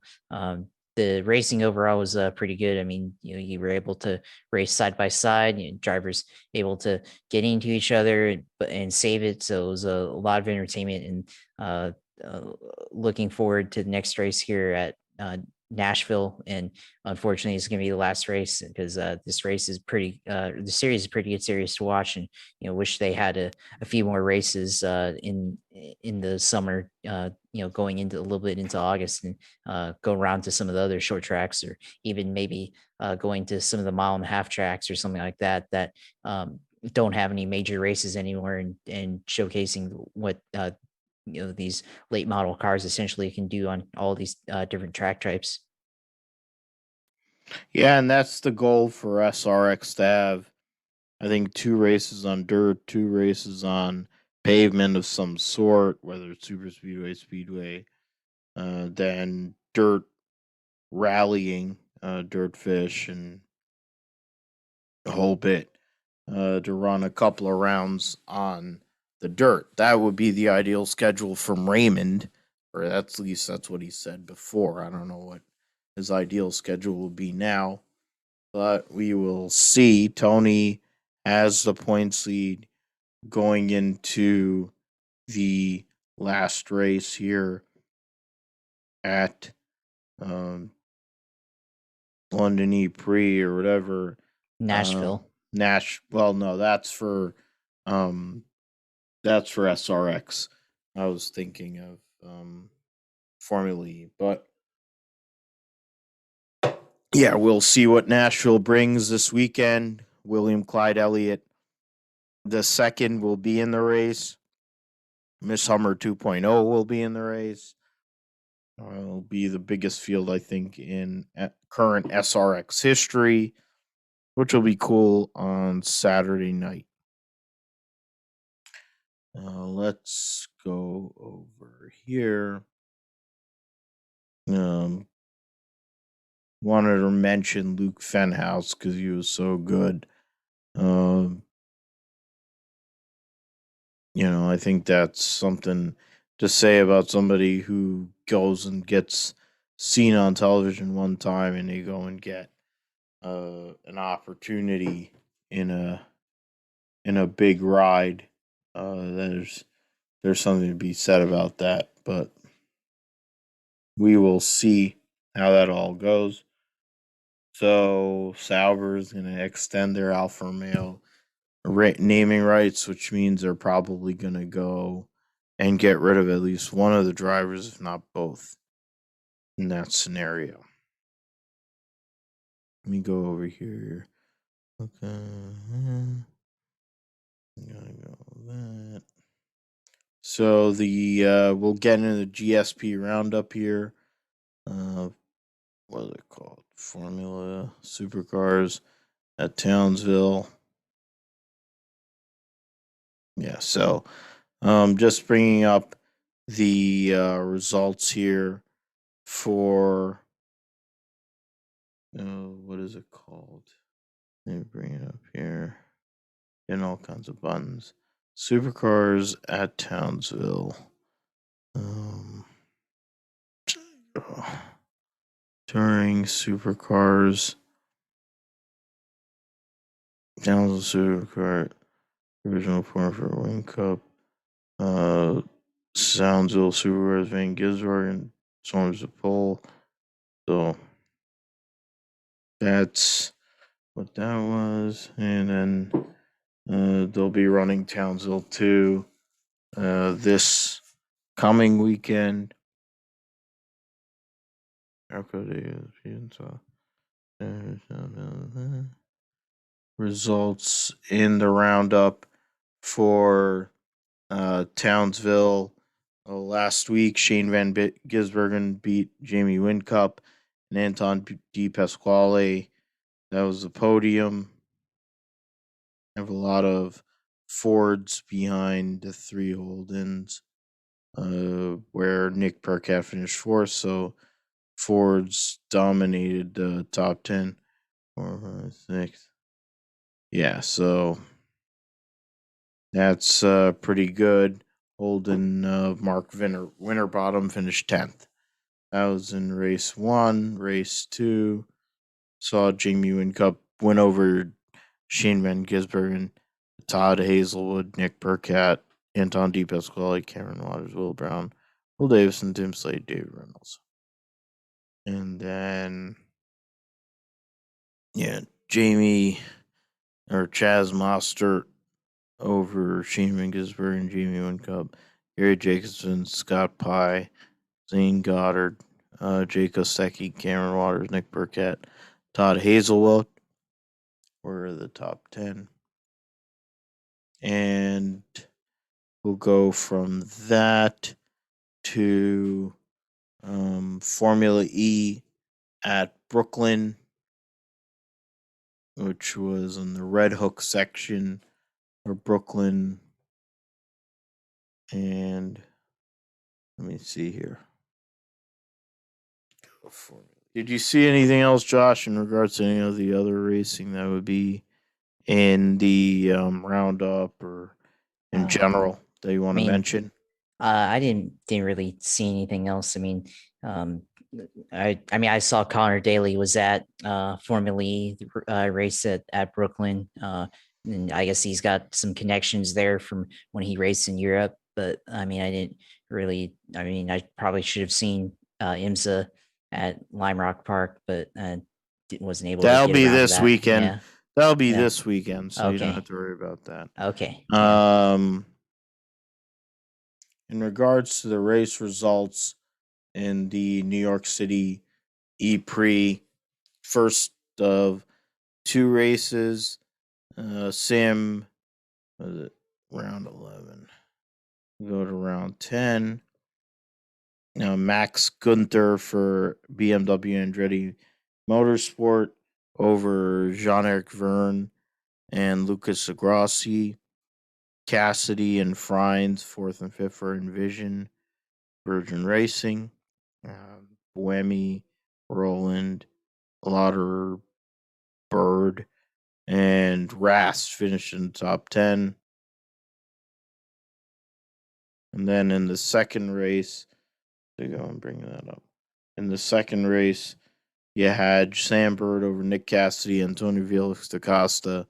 the racing overall was pretty good. I mean, you were able to race side by side, drivers able to get into each other and save it. So it was a lot of entertainment, and looking forward to the next race here at Nashville. And unfortunately, it's going to be the last race because this race is the series is pretty good series to watch. And wish they had a few more races in the summer. Going into a little bit into August, and go around to some of the other short tracks, or even maybe going to some of the mile and a half tracks or something like that don't have any major races anymore, and showcasing what these late model cars essentially can do on all these different track types. Yeah, and that's the goal for SRX to have, I think, 2 races on dirt, 2 races on pavement of some sort, whether it's super speedway, speedway, then dirt rallying, dirt fish, and a whole bit to run a couple of rounds on the dirt. That would be the ideal schedule from Raymond, or at least that's what he said before. I don't know what his ideal schedule will be now, but we will see. Tony has the points lead going into the last race here at um, London E Prix or whatever. Nashville. Well, no, um that's for SRX. I was thinking of Formula E, but yeah, we'll see what Nashville brings this weekend. William Clyde Elliott the second will be in the race. Miss Hummer 2.0 will be in the race. It'll be the biggest field, I think, in current SRX history, which will be cool on Saturday night. Let's go over here. Wanted to mention Luke Fenhaus because he was so good. I think that's something to say about somebody who goes and gets seen on television one time and they go and get an opportunity in a big ride. There's something to be said about that, but we will see how that all goes. So Sauber is going to extend their Alfa Romeo naming rights, which means they're probably going to go and get rid of at least one of the drivers, if not both, in that scenario. Let me go over here. Okay. Gotta go that. So we'll get into the GSP roundup here. What is it called? Formula Supercars at Townsville. Yeah, so just bringing up the results here for what is it called? Let me bring it up here. Getting all kinds of buttons. Supercars at Townsville. Touring Supercars. Townsville Supercar. Original point for Wing Cup. Soundsville Supercars Van Gisbergen storms the pole. So that's what that was. And then they'll be running Townsville 2 this coming weekend. Results in the roundup for Townsville. Last week, Shane Van Gisbergen beat Jamie Whincup and Anton Di Pasquale. That was the podium. I have a lot of Fords behind the three Holdens, where Nick Percat finished fourth. So Fords dominated the top 10. 4, 5, 6. Yeah, so that's pretty good. Holden Mark Winterbottom finished 10th. That was in race 1. Race 2 saw Jamie Whincup win over Shane Van Gisbergen, Todd Hazelwood, Nick Percat, Anton Di Pasquale, Cameron Waters, Will Brown, Will Davison, Tim Slade, David Reynolds. And then, Jamie or Chaz Mostert over Shane Van Gisbergen, Jamie Whincup, Gary Jacobson, Scott Pye, Zane Goddard, Jake Kostecki, Cameron Waters, Nick Percat, Todd Hazelwood were the top 10. And we'll go from that to Formula E at Brooklyn, which was in the Red Hook section of Brooklyn. And let me see here. Did you see anything else, Josh, in regards to any of the other racing that would be in the roundup or in general that you want to mention? I didn't really see anything else. I mean, I saw Connor Daly was at Formula E race at Brooklyn, and I guess he's got some connections there from when he raced in Europe. But I mean, I didn't really. I mean, I probably should have seen IMSA at Lime Rock Park, but wasn't able. That'll to be get around this to that. weekend. Yeah. That'll be Yeah. this weekend, so you don't Okay. have to worry about that. Okay. Yeah. In regards to the race results in the New York City E-Prix, first of 2 races, Sim, was it round 11? Go to round 10. Max Gunther for BMW Andretti Motorsport over Jean-Eric Verne and Lucas Agrassi. Cassidy and Frines, 4th and 5th for Envision Virgin Racing. Buemi, Roland, Lauder, Bird, and Rast finished in the top 10. And then in the second race, to go and bring that up. In the second race, you had Sam Bird over Nick Cassidy, Antonio Felix da Costa,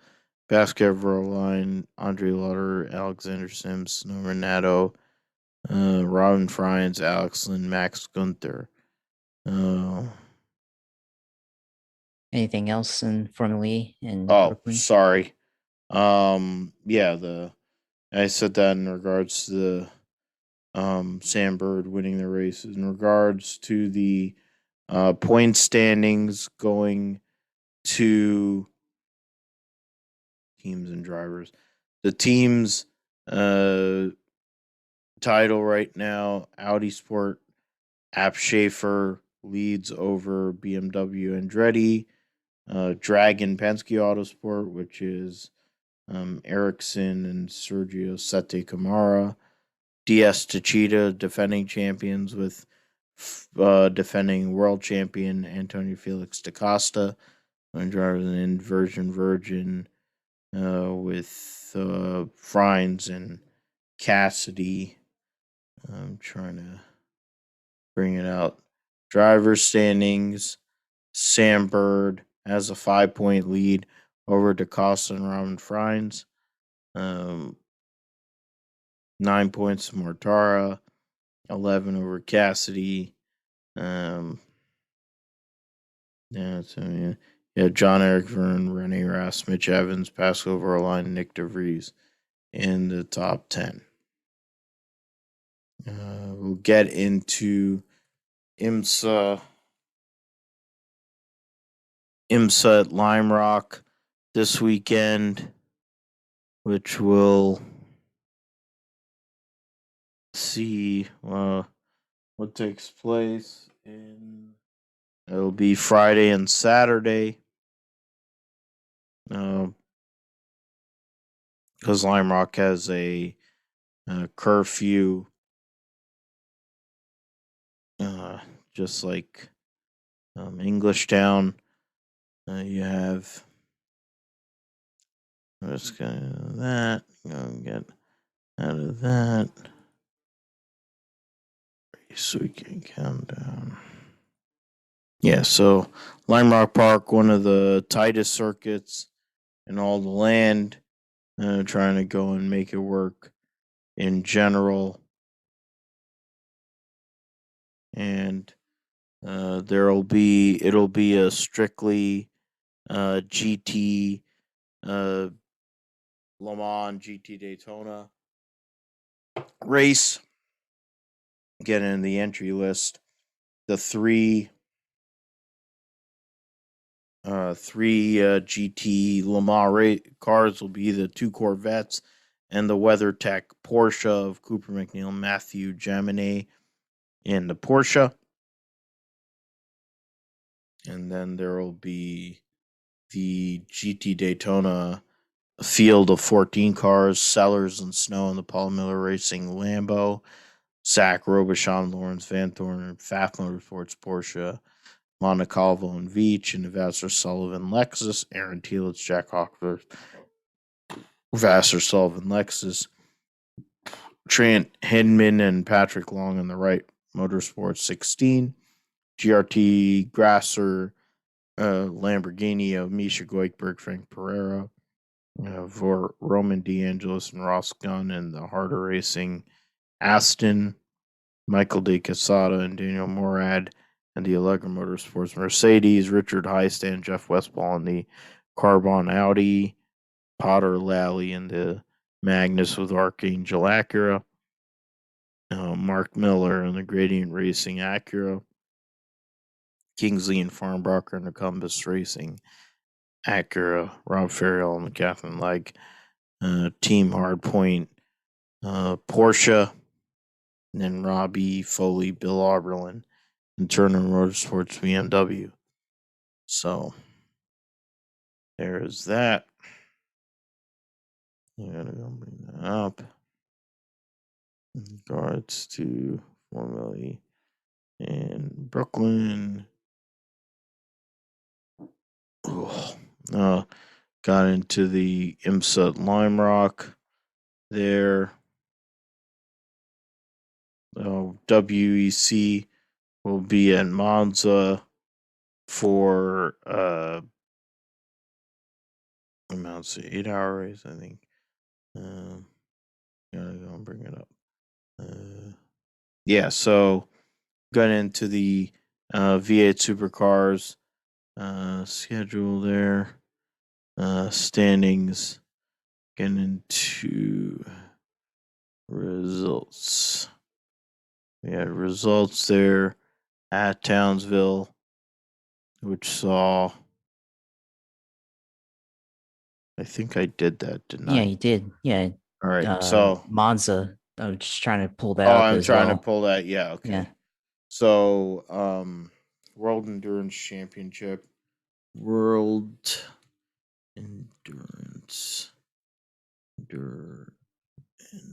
Pascal Verline, Andre Lauder, Alexander Sims, Norman Nato, Robin Fryans, Alex Lynn, Max Gunther. Anything else in Formula E in Oh, Brooklyn? sorry. Yeah, I said that in regards to the Sam Bird winning the race. In regards to the point standings going to teams and drivers. The teams title right now, Audi Sport, App Schaefer leads over BMW Andretti. Dragon Penske Autosport, which is Ericsson and Sergio Sette Camara. DS Tachita, defending champions with defending world champion Antonio Felix da Costa. Drivers in Virgin with Frines and Cassidy. I'm trying to bring it out. Driver standings. Sam Bird has a 5-point lead over DaCosta and Robin Frines. 9 points to Mortara, 11 over Cassidy. Yeah, John Eric Verne, Renee Rast, Mitch Evans, Pascal Verline, Nick DeVries in the top 10. We'll get into IMSA at Lime Rock this weekend, which will see what takes place in. It'll be Friday and Saturday. Because Lime Rock has a curfew, just like Englishtown. You have. I'm just gonna that. Gonna get out of that. So we can count down. Yeah, so Lime Rock Park, one of the tightest circuits in all the land. Trying to go and make it work in general. And it'll be a strictly GT Le Mans GT Daytona race. Get in the entry list. The three GT Le Mans cars will be the 2 Corvettes and the WeatherTech Porsche of Cooper McNeil, Matthew Jaminet in the Porsche. And then there will be the GT Daytona field of 14 cars, Sellers and Snow in the Paul Miller Racing Lambo, Zach Robichon, Lawrence Van Thorn, Pfaff Motorsports Porsche, Montecalvo and Veach, and Vassar Sullivan Lexus, Aaron Teelitz, Jack Hawkworth, Vassar Sullivan Lexus, Trent Hinman and Patrick Long on the right, Motorsports 16, GRT Grasser, Lamborghini of Misha Goikberg, Frank Pereira, for Roman DeAngelis and Ross Gunn and the Harder Racing Aston, Michael De Casada and Daniel Morad and the Allegra Motorsports Mercedes, Richard Heistand, Jeff Westball and the Carbon Audi, Potter Lally and the Magnus with Archangel Acura, Mark Miller and the Gradient Racing Acura, Kingsley and Farnbacher and the Compass Racing Acura, Rob Ferriell and the Catherine Legg, Team Hardpoint, Porsche, and then Robbie Foley, Bill Auberlin, and Turner Motorsports BMW. So there is that. I gotta go bring that up. In regards to Formula E in Brooklyn. Got into the IMSA at Lime Rock there. WEC will be at Monza for amounts to 8-hour race, I think. Gotta go and bring it up. Yeah, so got into the V8 Supercars schedule there. Standings. Getting into results. We had results there at Townsville, which saw. I think I did that, didn't Yeah, I? you did. Yeah. All right. So Monza. I was just trying to pull that oh, up I'm as trying to well. pull that. Yeah. Okay. Yeah. So World Endurance Championship. World Endurance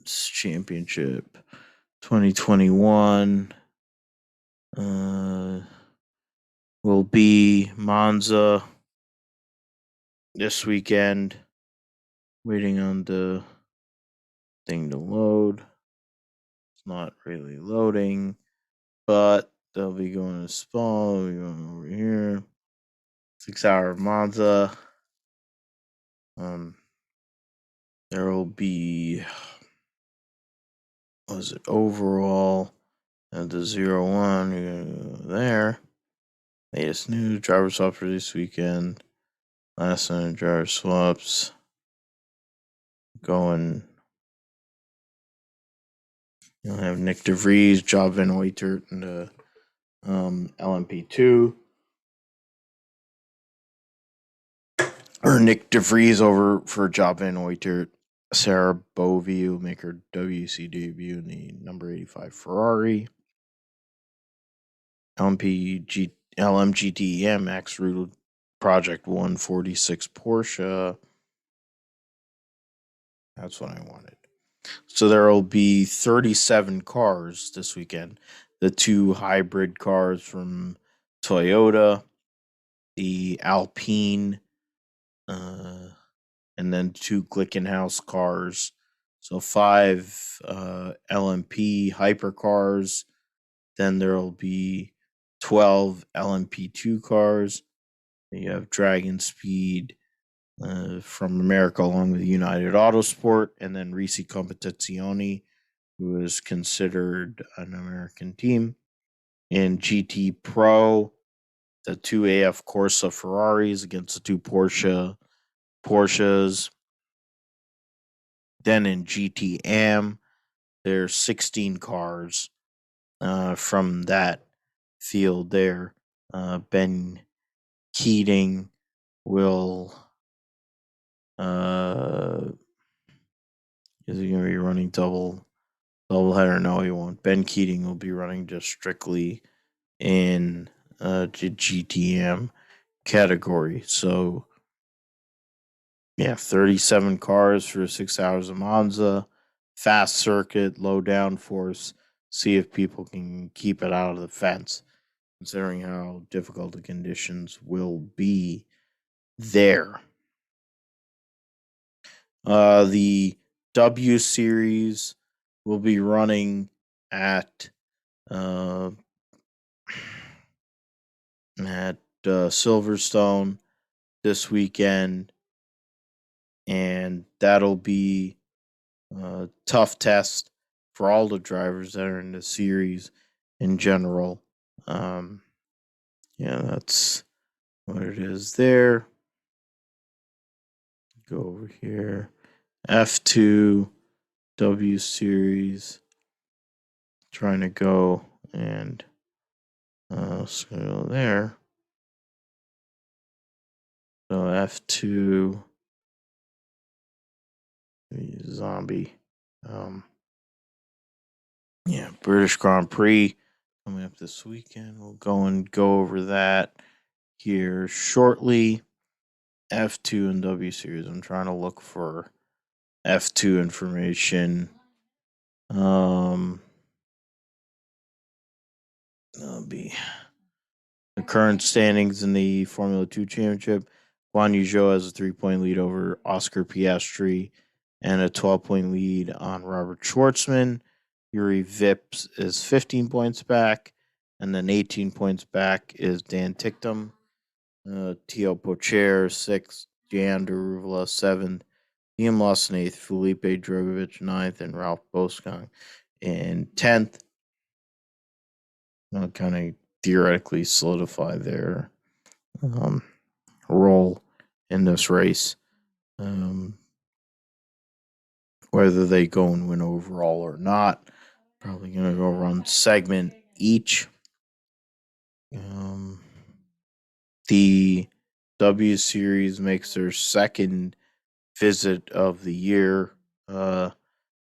Championship 2021 will be Monza this weekend. Waiting on the thing to load. It's not really loading, but they'll be going to Spa. They'll be going over here. 6-hour Monza. There will be, was it overall at the 0-1? You're gonna go there. Latest news: driver swap for this weekend. Last minute driver swaps. Going. You'll have Nick DeVries, Job Van Oitert, and the LMP2. Or Nick DeVries over for Job Van Oitert. Sarah Bovey will make her WC debut in the number 85 Ferrari. LMGTEM Max Rudel Project 146 Porsche. That's what I wanted. So there will be 37 cars this weekend. The 2 hybrid cars from Toyota, the Alpine, and then 2 Glickenhaus cars. So 5 LMP hypercars. Then there will be 12 LMP2 cars. You have Dragon Speed from America, along with United Autosport, and then Risi Competizione, who is considered an American team. In GT Pro, the 2 AF Corsa Ferraris against the 2 Porsches. Then in GTM, there's 16 cars from that field there. Ben Keating will is he going to be running double header? No, he won't. Ben Keating will be running just strictly in the GTM category. So yeah, 37 cars for 6 hours of Monza, fast circuit, low downforce. See if people can keep it out of the fence, considering how difficult the conditions will be there. The W Series will be running at Silverstone this weekend, and that'll be a tough test for all the drivers that are in the series in general. Yeah, that's what it is there. Go over here. F2 W Series. Trying to go and let's go there. So F2 zombie. Yeah, British Grand Prix coming up this weekend. We'll go over that here shortly. F2 and W Series. I'm trying to look for F2 information. That'll be the current standings in the Formula 2 Championship. Guan Yu Zhou has a 3-point lead over Oscar Piastri and a 12-point lead on Robert Schwartzman. Yuri Vips is 15 points back, and then 18 points back is Dan Ticktum. Tio Pocher, 6th. Jan Deruvla, 7th. Liam Lawson, 8th. Felipe Drogovic, 9th. And Ralph Boskong in 10th. Kind of theoretically solidify their role in this race. Whether they go and win overall or not, probably going to go run segment each. The W Series makes their second visit of the year at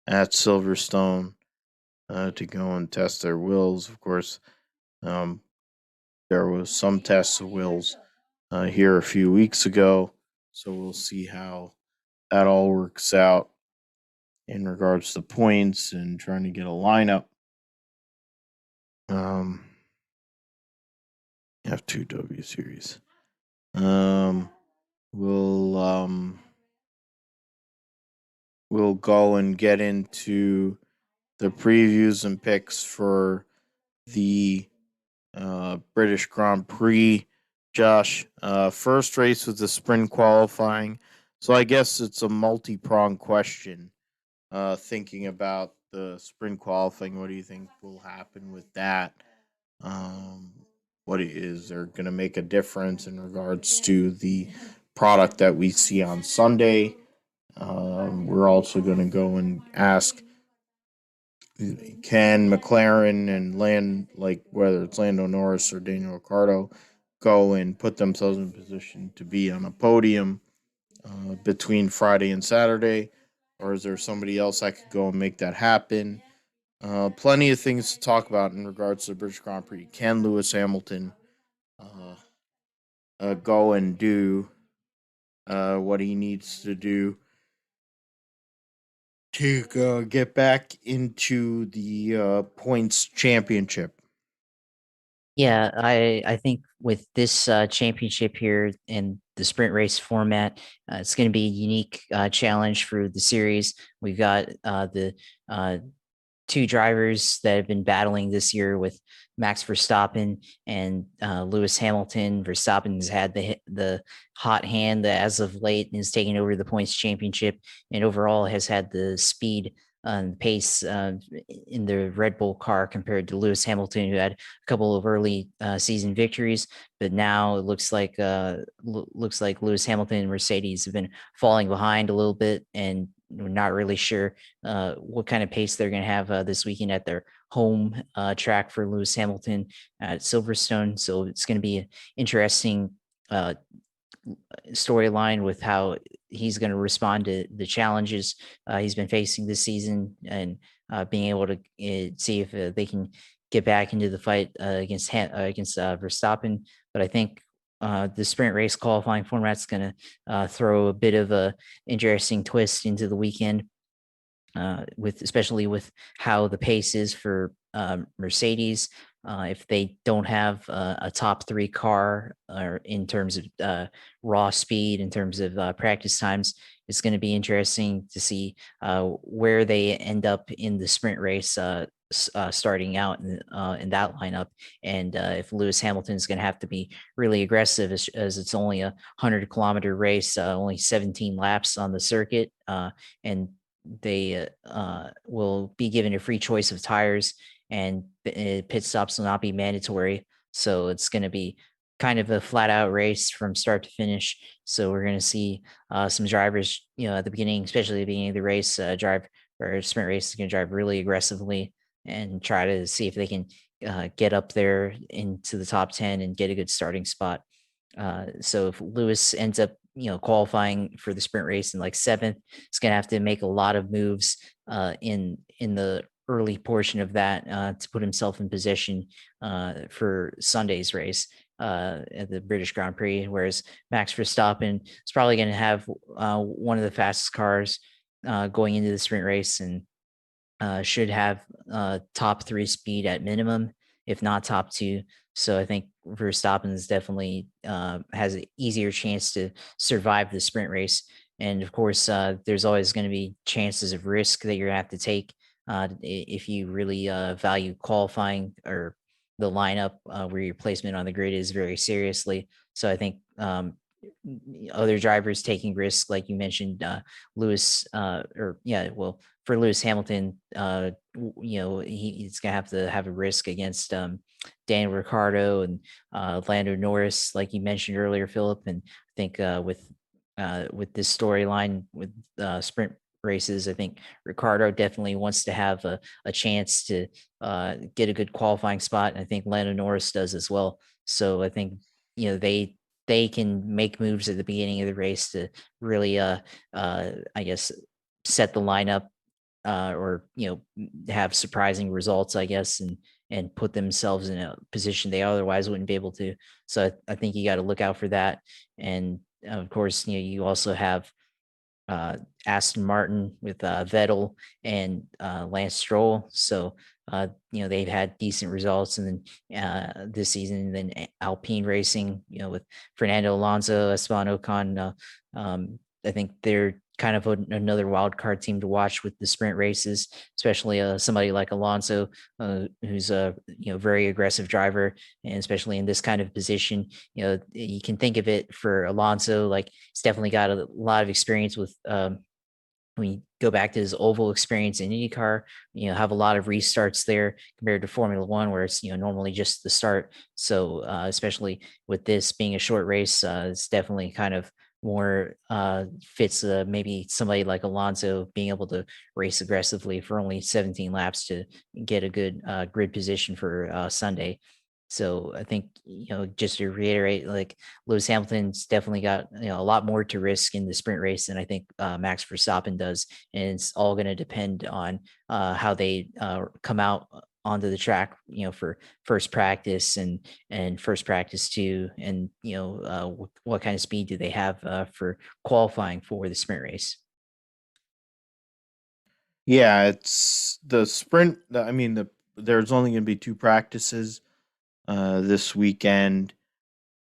Silverstone to go and test their wills. Of course, there was some tests of wills here a few weeks ago, so we'll see how that all works out in regards to points and trying to get a lineup. F2 W Series. We'll go and get into the previews and picks for the British Grand Prix. Josh, first race was the sprint qualifying, so I guess it's a multi-pronged question. Thinking about the sprint qualifying, what do you think will happen with that? What is there going to make a difference in regards to the product that we see on Sunday? We're also going to go and ask, can McLaren and whether it's Lando Norris or Daniel Ricciardo, go and put themselves in position to be on a podium between Friday and Saturday? Or is there somebody else that could go and make that happen? Plenty of things to talk about in regards to the British Grand Prix. Can Lewis Hamilton go and do what he needs to do to get back into the points championship? Yeah, I think with this championship here and the sprint race format, it's going to be a unique challenge for the series. We've got the two drivers that have been battling this year with Max Verstappen and Lewis Hamilton. Verstappen's had the hot hand as of late and is taking over the points championship, and overall has had the speed and pace in the Red Bull car compared to Lewis Hamilton, who had a couple of early season victories, but now it looks like Lewis Hamilton and Mercedes have been falling behind a little bit, and we're not really sure what kind of pace they're going to have this weekend at their home track for Lewis Hamilton at Silverstone. So it's going to be an interesting storyline with how he's going to respond to the challenges he's been facing this season, and being able to see if they can get back into the fight against Verstappen. But I think the sprint race qualifying format is going to throw a bit of a interesting twist into the weekend, especially with how the pace is for Mercedes. If they don't have a top three car, or in terms of raw speed, in terms of practice times, it's going to be interesting to see where they end up in the sprint race starting out in that lineup. And if Lewis Hamilton is going to have to be really aggressive, as it's only a 100-kilometer race, only 17 laps on the circuit, and they will be given a free choice of tires, and pit stops will not be mandatory. So it's going to be kind of a flat out race from start to finish. So we're going to see some drivers, at the beginning, especially at the beginning of the race, drive, or sprint race is going to drive really aggressively and try to see if they can get up there into the top 10 and get a good starting spot. So if Lewis ends up, qualifying for the sprint race in like seventh, it's going to have to make a lot of moves in the early portion of that to put himself in position for Sunday's race at the British Grand Prix. Whereas Max Verstappen is probably going to have one of the fastest cars going into the sprint race, and should have top 3 speed at minimum, if not top 2. So I think Verstappen is definitely has an easier chance to survive the sprint race. And of course, there's always going to be chances of risk that you're going to have to take if you really value qualifying or the lineup where your placement on the grid is very seriously. So I think other drivers taking risks, like you mentioned, Lewis, or yeah, well, for Lewis Hamilton, he's gonna have to have a risk against Daniel Ricciardo and Lando Norris, like you mentioned earlier, Philip. And I think with this storyline with sprint races, I think Ricciardo definitely wants to have a chance to get a good qualifying spot, and I think Lando Norris does as well. So I think they can make moves at the beginning of the race to really I guess set the lineup or have surprising results, I guess, and put themselves in a position they otherwise wouldn't be able to. So I think you got to look out for that. And of course, you also have Aston Martin with Vettel and Lance Stroll. So they've had decent results, and then this season, and then Alpine Racing, with Fernando Alonso, Esteban Ocon. I think they're kind of another wild card team to watch with the sprint races, especially somebody like Alonso, who's a very aggressive driver, and especially in this kind of position, you can think of it for Alonso like he's definitely got a lot of experience with. When you go back to his oval experience in IndyCar, have a lot of restarts there compared to Formula One, where it's normally just the start. So especially with this being a short race, it's definitely kind of more fits maybe somebody like Alonso being able to race aggressively for only 17 laps to get a good grid position for Sunday. So I think just to reiterate, like Lewis Hamilton's definitely got a lot more to risk in the sprint race than I think Max Verstappen does, and it's all going to depend on how they come out onto the track, for first practice and first practice 2, and what kind of speed do they have for qualifying for the sprint race. Yeah, it's the sprint. There's only going to be 2 practices this weekend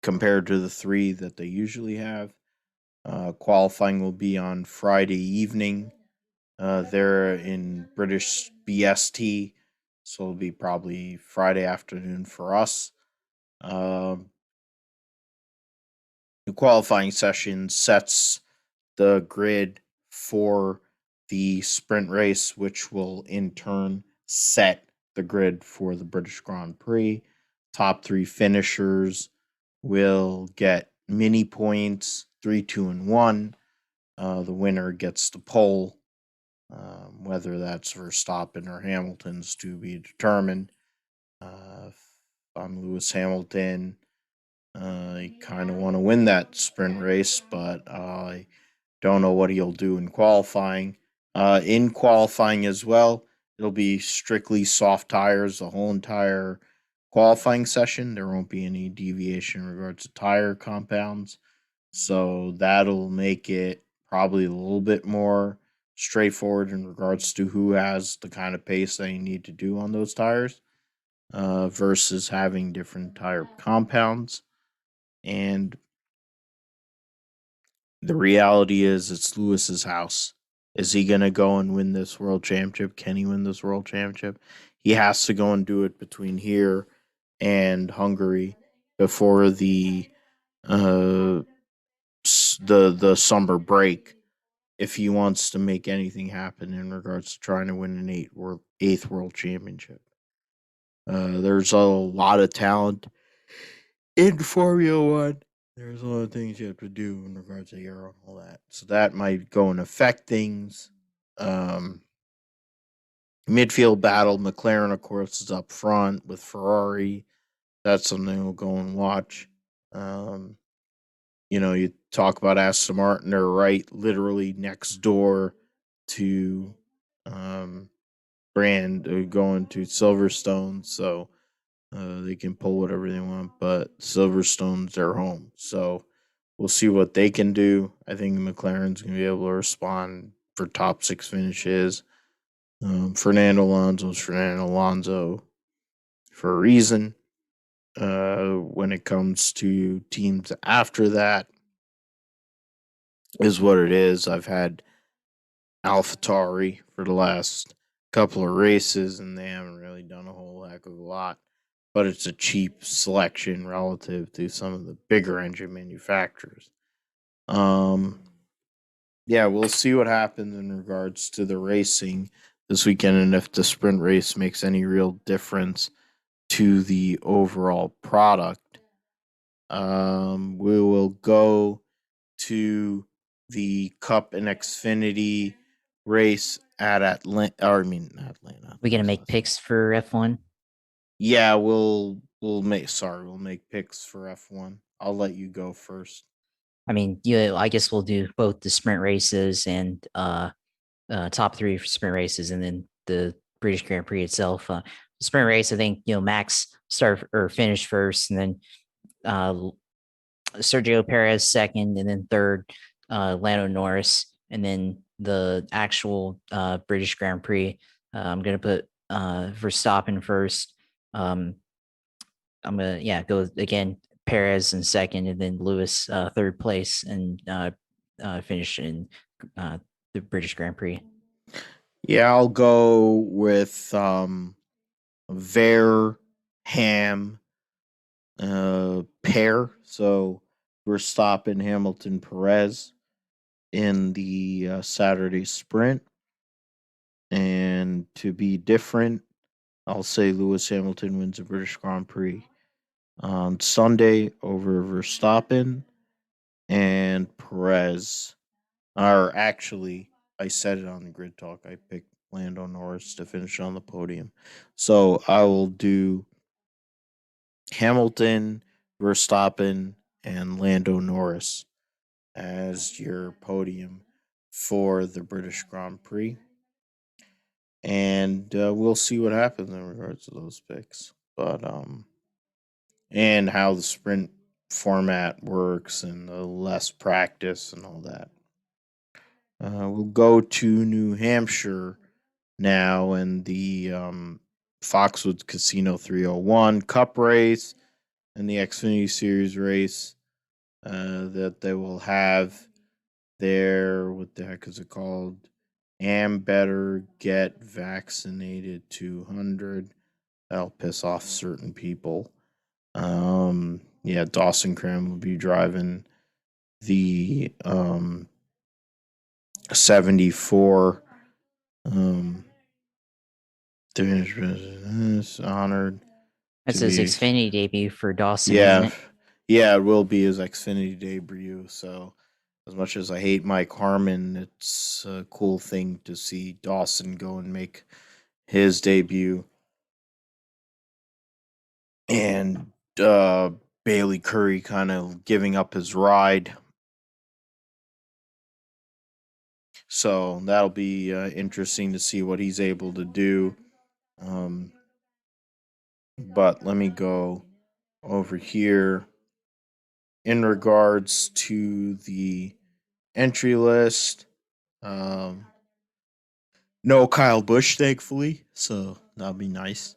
compared to the 3 that they usually have. Qualifying will be on Friday evening. They're in British BST, so it'll be probably Friday afternoon for us. Um, the qualifying session sets the grid for the sprint race, which will in turn set the grid for the British Grand Prix. Top 3 finishers will get mini points 3, 2, and 1. The winner gets the pole. Whether that's Verstappen or Hamilton's to be determined. If I'm Lewis Hamilton, I kind of want to win that sprint race, but I don't know what he'll do in qualifying. In qualifying as well, it'll be strictly soft tires the whole entire qualifying session. There won't be any deviation in regards to tire compounds. So that'll make it probably a little bit more straightforward in regards to who has the kind of pace they need to do on those tires versus having different tire compounds. And the reality is, it's Lewis's house. Is he going to go and win this world championship? Can he win this world championship? He has to go and do it between here and Hungary before uh, the summer break if he wants to make anything happen in regards to trying to win an eighth world championship. There's a lot of talent in Formula One. There's a lot of things you have to do in regards to aero and all that. So that might go and affect things. Um, Midfield battle, McLaren, of course, is up front with Ferrari. That's something we'll go and watch. Um, you talk about Aston Martin, they're right literally next door to um, brand going to Silverstone, so they can pull whatever they want. But Silverstone's their home, so we'll see what they can do. I think McLaren's going to be able to respond for top 6 finishes. Fernando Alonso for a reason. When it comes to teams after that, is what it is. I've had AlphaTauri for the last couple of races, and they haven't really done a whole heck of a lot. But it's a cheap selection relative to some of the bigger engine manufacturers. Yeah, we'll see what happens in regards to the racing this weekend, and if the sprint race makes any real difference to the overall product. We will go to the Cup and Xfinity race at Atlanta. Or, I mean, not Atlanta. We gonna make picks for F1? Yeah, we'll make picks for F1. I'll let you go first. I mean, yeah, I guess we'll do both the sprint races and top 3 for sprint races, and then the British Grand Prix itself. Sprint race, I think Max start or finish first, and then Sergio Perez second, and then third Lando Norris, and then the actual British Grand Prix. I'm gonna put Verstappen first. I'm gonna go again Perez in second, and then Lewis third place, and finish in the British Grand Prix. Yeah, I'll go with Ver Ham pair. So Verstappen, Hamilton, Perez in the Saturday sprint. And to be different, I'll say Lewis Hamilton wins the British Grand Prix on Sunday over Verstappen and Perez. Or actually, I said it on the grid talk. I picked Lando Norris to finish on the podium. So I will do Hamilton, Verstappen, and Lando Norris as your podium for the British Grand Prix. And we'll see what happens in regards to those picks. But and how the sprint format works and the less practice and all that. We'll go to New Hampshire now and the Foxwoods Casino 301 Cup race and the Xfinity Series race that they will have there. What the heck is it called? Am Better Get Vaccinated 200. That'll piss off certain people. Yeah, Dawson Cram will be driving the 74. Honored. That's his Xfinity debut for Dawson, Yeah, isn't it? yeah, it will be his Xfinity debut. So, as much as I hate Mike Harmon, it's a cool thing to see Dawson go and make his debut. And Bailey Curry kind of giving up his ride. So that'll be interesting to see what he's able to do. But let me go over here in regards to the entry list. No Kyle Busch, thankfully. So that'll be nice.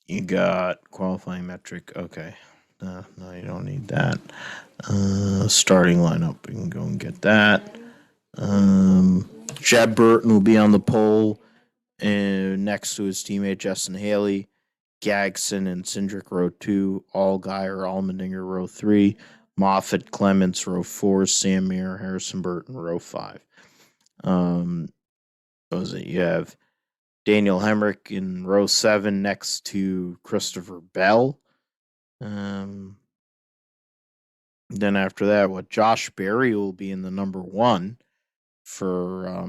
You got qualifying metric. Okay. No, you don't need that. Starting lineup. We can go and get that. Jeb Burton will be on the pole next to his teammate Justin Haley. Gagson and Cindric row 2. Allgaier, Allmendinger row 3. Moffitt, Clements row 4. Sam Mayer, Harrison Burton row 5. What was it? You have Daniel Hemrick in row 7 next to Christopher Bell. Then after that, Josh Berry will be in the number 1 for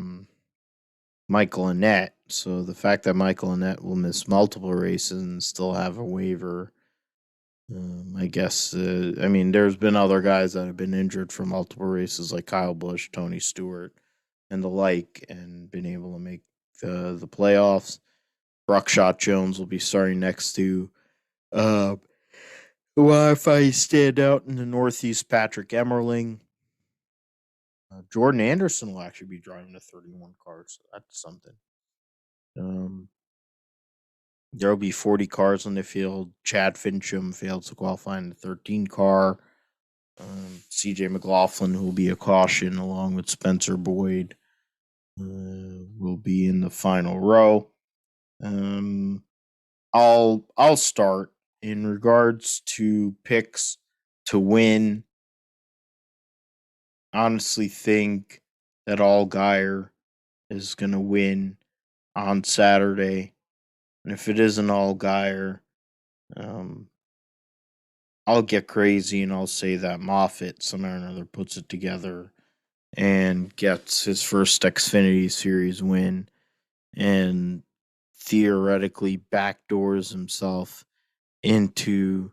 Michael Annett. So the fact that Michael Annett will miss multiple races and still have a waiver, I guess. I mean, there's been other guys that have been injured for multiple races, like Kyle Busch, Tony Stewart, and the like, and been able to make the playoffs. Buckshot Jones will be starting next to uh, Wi-Fi standout in the Northeast, Patrick Emmerling. Jordan Anderson will actually be driving the 31 car, so that's something. There will be 40 cars on the field. Chad Fincham failed to qualify in the 13 car. CJ McLaughlin, who will be a caution, along with Spencer Boyd, will be in the final row. I'll start in regards to picks to win. Honestly, think that Allgaier is going to win on Saturday, and if it isn't Allgaier, I'll get crazy and I'll say that Moffitt somehow or another puts it together and gets his first Xfinity Series win and theoretically backdoors himself into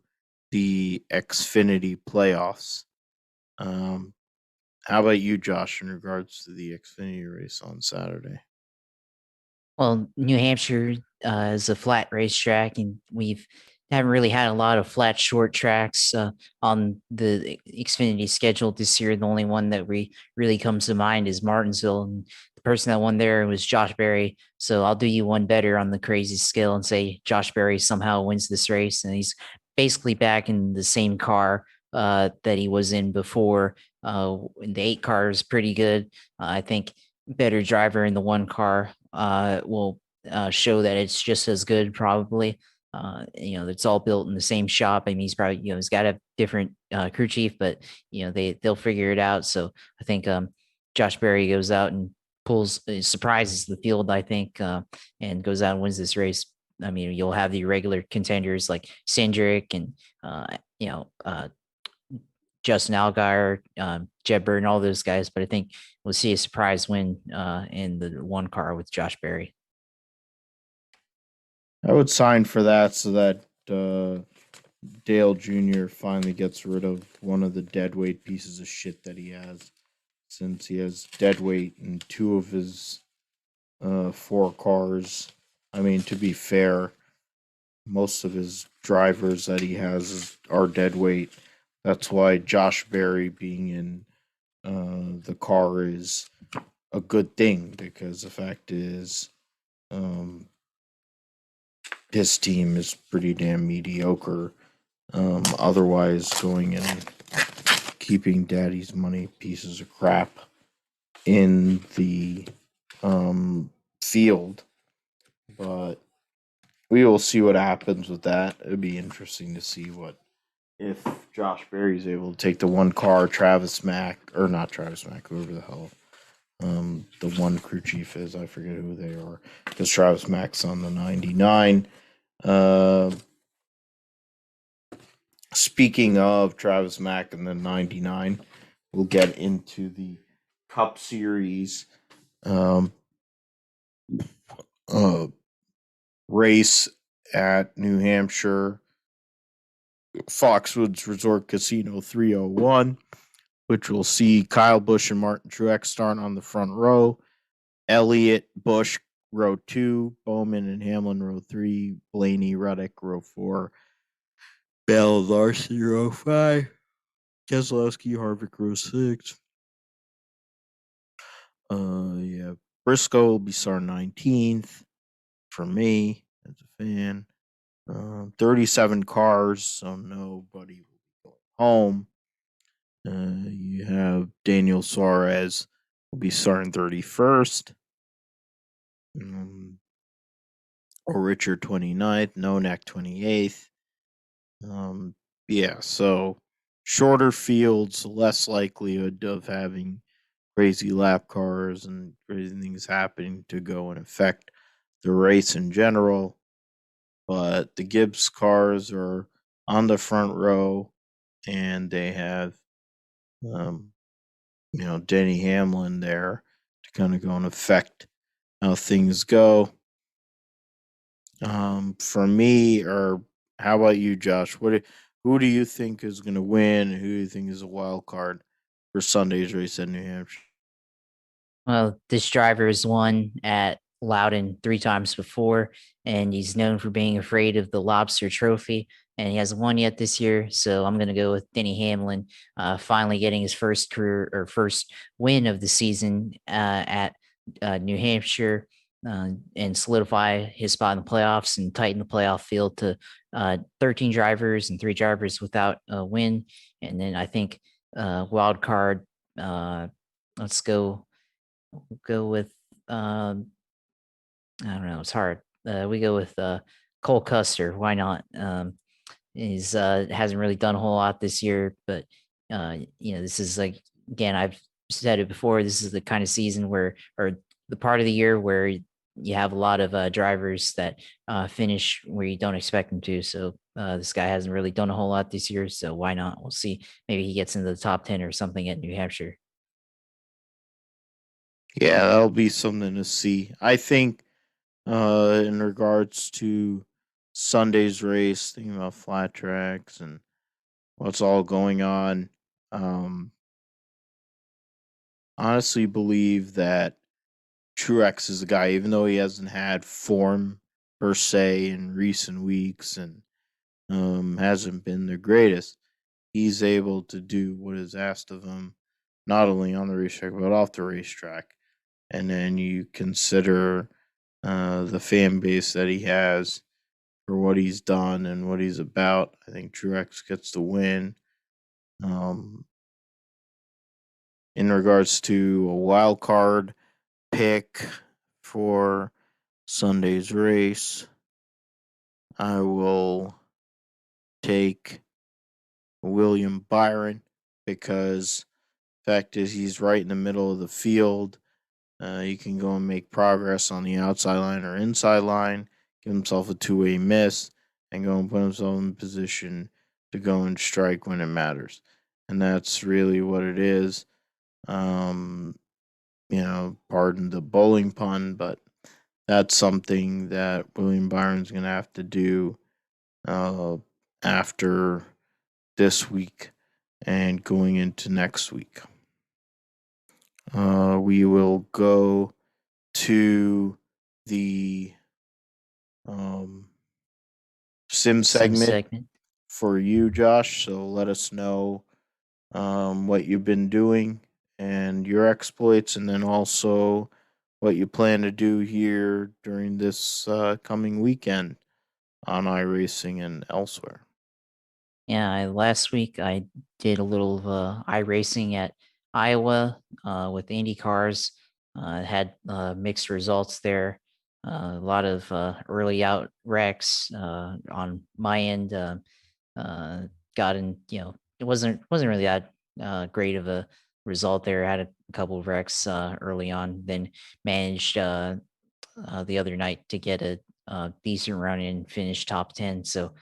the Xfinity playoffs. How about you, Josh, in regards to the Xfinity race on Saturday? Well, New Hampshire is a flat racetrack, and we haven't really had a lot of flat short tracks on the Xfinity schedule this year. The only one that really comes to mind is Martinsville, and the person that won there was Josh Berry. So I'll do you one better on the crazy scale and say Josh Berry somehow wins this race, and he's basically back in the same car that he was in before. The 8 car is pretty good. I think better driver in the 1 car will show that it's just as good, probably. It's all built in the same shop. I mean, he's probably, he's got a different crew chief, but they'll figure it out. So I think Josh Berry goes out and surprises the field, I think, and goes out and wins this race. I mean, you'll have the regular contenders like Cindric and Justin Allgaier, Jed Burton, all those guys, but I think we'll see a surprise win in the 1 car with Josh Berry. I would sign for that so that Dale Jr. finally gets rid of one of the deadweight pieces of shit that he has, since he has deadweight in 2 of his 4 cars. I mean, to be fair, most of his drivers that he has are deadweight. That's why Josh Berry being in the car is a good thing, because the fact is his team is pretty damn mediocre. Otherwise, going and keeping daddy's money pieces of crap in the field. But we will see what happens with that. It'd be interesting to see if Josh Berry's able to take the 1 car, Travis Mack, or not Travis Mack, whoever the hell the 1 crew chief is. I forget who they are, because Travis Mack's on the 99. Speaking of Travis Mack and the 99, we'll get into the Cup Series race at New Hampshire, Foxwoods Resort Casino 301, which will see Kyle Busch and Martin Truex start on the front row, Elliott, Busch, row 2, Bowman and Hamlin, row 3, Blaney, Reddick, row 4, Bell, Larson, row 5, Keselowski, Harvick, row 6. Briscoe will be starting 19th for me as a fan. 37 cars, so nobody will be going home. You have Daniel Suarez will be starting 31st. Or Richard 29th, Nonak 28th. So shorter fields, less likelihood of having crazy lap cars and crazy things happening to go and affect the race in general. But the Gibbs cars are on the front row, and they have, Denny Hamlin there to kind of go and affect how things go. For me, or how about you, Josh? Who do you think is going to win? Who do you think is a wild card for Sunday's race at New Hampshire? Well, this driver is won at Loudon 3 times before, and he's known for being afraid of the lobster trophy, and he hasn't won yet this year. So I'm going to go with Denny Hamlin, finally getting his first career or first win of the season at New Hampshire, and solidify his spot in the playoffs and tighten the playoff field to 13 drivers and 3 drivers without a win. And then I think wild card. Let's go with I don't know. It's hard. We go with Cole Custer. Why not? He's hasn't really done a whole lot this year, but this is like, again, I've said it before. This is the kind of season where, or the part of the year where you have a lot of drivers that finish where you don't expect them to. So this guy hasn't really done a whole lot this year. So why not? We'll see. Maybe he gets into the top 10 or something at New Hampshire. Yeah, that'll be something to see. I think in regards to Sunday's race, thinking about flat tracks and what's all going on, um, honestly believe that Truex is a guy, even though he hasn't had form per se in recent weeks and hasn't been the greatest, he's able to do what is asked of him, not only on the racetrack but off the racetrack. And then you consider the fan base that he has for what he's done and what he's about. I think Truex gets the win. Um, in regards to a wild card pick for Sunday's race, I will take William Byron because the fact is he's right in the middle of the field. He can go and make progress on the outside line or inside line, give himself a two-way miss, and go and put himself in position to go and strike when it matters. And that's really what it is. Pardon the bowling pun, but that's something that William Byron's going to have to do after this week and going into next week. We will go to the sim segment for you, Josh. So let us know what you've been doing and your exploits, and then also what you plan to do here during this coming weekend on iRacing and elsewhere. Yeah, last week I did a little iRacing at Iowa with Indy cars. Had mixed results there. A lot of early out wrecks on my end. Got in, it wasn't really that great of a result there. Had a couple of wrecks early on, then managed the other night to get a decent run in, finish top 10. So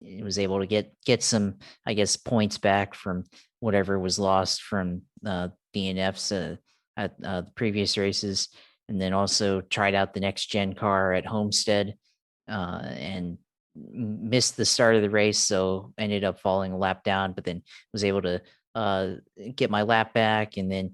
it was able to get some, I guess, points back from whatever was lost from DNFs at the previous races, and then also tried out the next gen car at Homestead and missed the start of the race, so ended up falling a lap down, but then was able to get my lap back, and then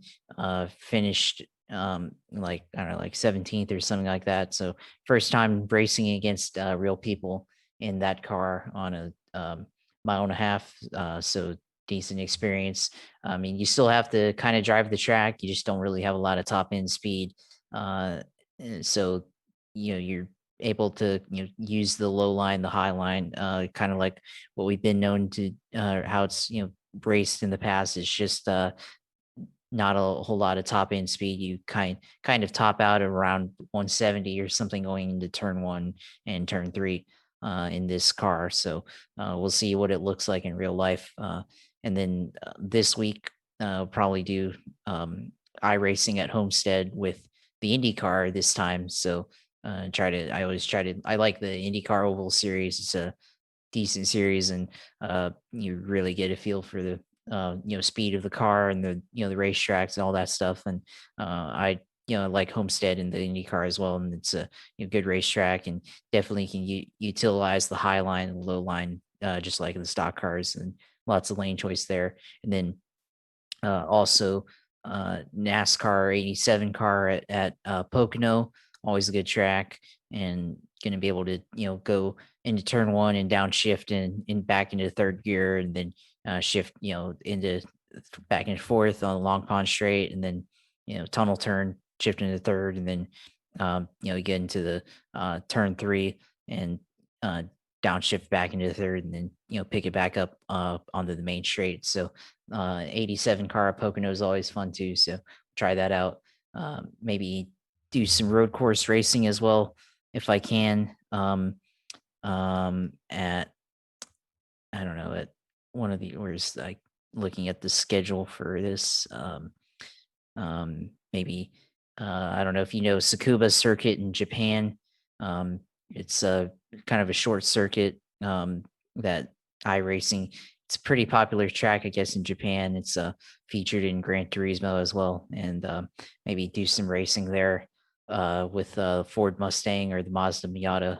finished like, I don't know, like 17th or something like that. So first time racing against real people in that car on a mile and a half. So decent experience. I mean, you still have to kind of drive the track. You just don't really have a lot of top end speed. So you're able to use the low line, the high line, kind of like what we've been known to, how it's raced in the past. Is just not a whole lot of top end speed. You kind of top out around 170 or something going into turn 1 and turn 3 in this car. So we'll see what it looks like in real life. And then this week, probably do iRacing at Homestead with the IndyCar this time. So I like the IndyCar Oval Series. It's a decent series, and you really get a feel for the speed of the car and the the racetracks and all that stuff. And I like Homestead and the IndyCar as well, and it's a good racetrack, and definitely can utilize the high line and low line just like the stock cars, and lots of lane choice there. And then also NASCAR 87 car at Pocono, always a good track, and going to be able to go into turn one and downshift and back into third gear, and then shift into back and forth on the Long Pond Straight, and then tunnel turn, shift into third, and then you get into the turn three and downshift back into the third, and then pick it back up onto the main straight. So 87 car at Pocono is always fun too. So try that out. Maybe do some road course racing as well if I can. At I don't know, at one of the, where's like looking at the schedule for this. Maybe I don't know if you know Tsukuba circuit in Japan. It's a kind of a short circuit that iRacing. It's a pretty popular track, I guess, in Japan. It's featured in Gran Turismo as well, and maybe do some racing there with Ford Mustang or the Mazda Miata.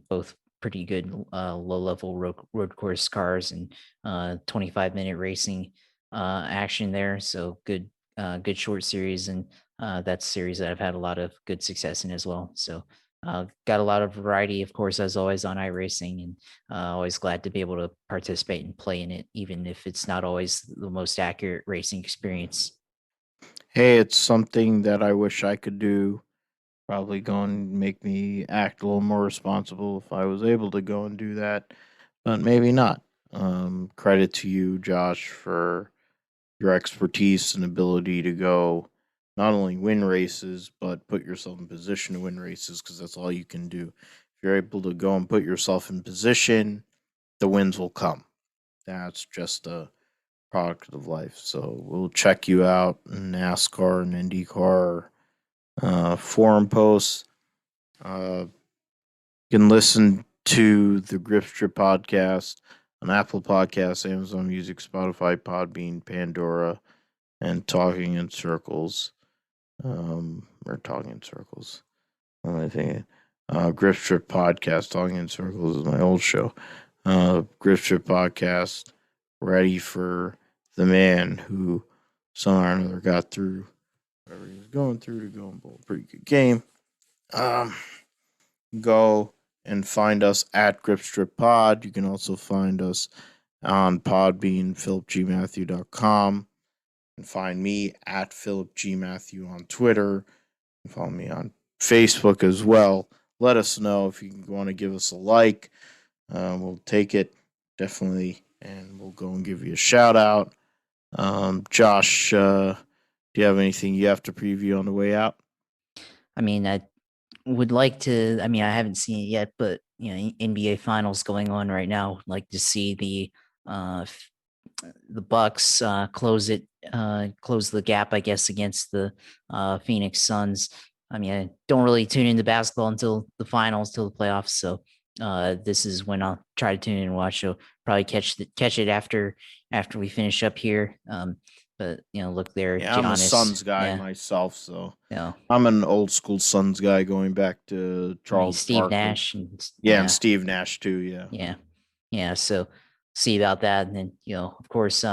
Both pretty good low-level road course cars, and 25-minute racing action there. So good short series, and that's a series that I've had a lot of good success in as well. So got a lot of variety, of course, as always on iRacing, and always glad to be able to participate and play in it, even if it's not always the most accurate racing experience. Hey, it's something that I wish I could do. Probably going to make me act a little more responsible if I was able to go and do that, but maybe not. Credit to you, Josh, for your expertise and ability to go not only win races, but put yourself in position to win races, because that's all you can do. If you're able to go and put yourself in position, the wins will come. That's just a product of life. So we'll check you out in NASCAR and IndyCar forum posts. You can listen to the Grip Strip podcast on Apple Podcasts, Amazon Music, Spotify, Podbean, Pandora, and Talking in Circles. Or Talking in Circles. What am I thinking? Grip Strip podcast. Talking in Circles is my old show. Grip Strip podcast, ready for the man who somehow or another got through whatever he was going through to go and bowl a pretty good game. Go and find us at Grip Strip Pod. You can also find us on Podbean, philipgmatthew.com. And find me at Philip G. Matthew on Twitter. And follow me on Facebook as well. Let us know if you want to give us a like. We'll take it, definitely, and we'll go and give you a shout out. Josh, do you have anything you have to preview on the way out? I mean, I would like to. I mean, I haven't seen it yet, but NBA Finals going on right now. Like to see the Bucks close the gap, I guess, against the Phoenix Suns. I mean, I don't really tune into basketball until the finals, till the playoffs. So this is when I'll try to tune in and watch. So probably catch it after we finish up here. But look there. Yeah, I'm a Giannis, Suns guy myself, so yeah. I'm an old school Suns guy going back to Charles Steve Barkley. Nash, and Steve Nash too. Yeah. So see about that, and then of course,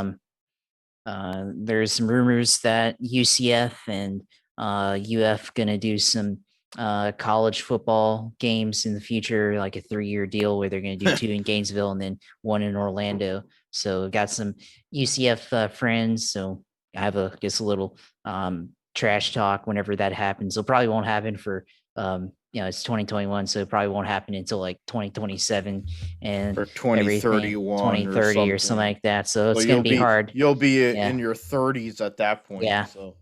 there's some rumors that UCF and UF gonna do some college football games in the future, like a 3-year deal where they're gonna do 2 in Gainesville and then 1 in Orlando. So got some UCF friends. So I have a little trash talk whenever that happens. It probably won't happen for it's 2021, so it probably won't happen until like 2027 and or 2031 2030 or something like that. So it's going to be hard. You'll be in your 30s at that point. Yeah. So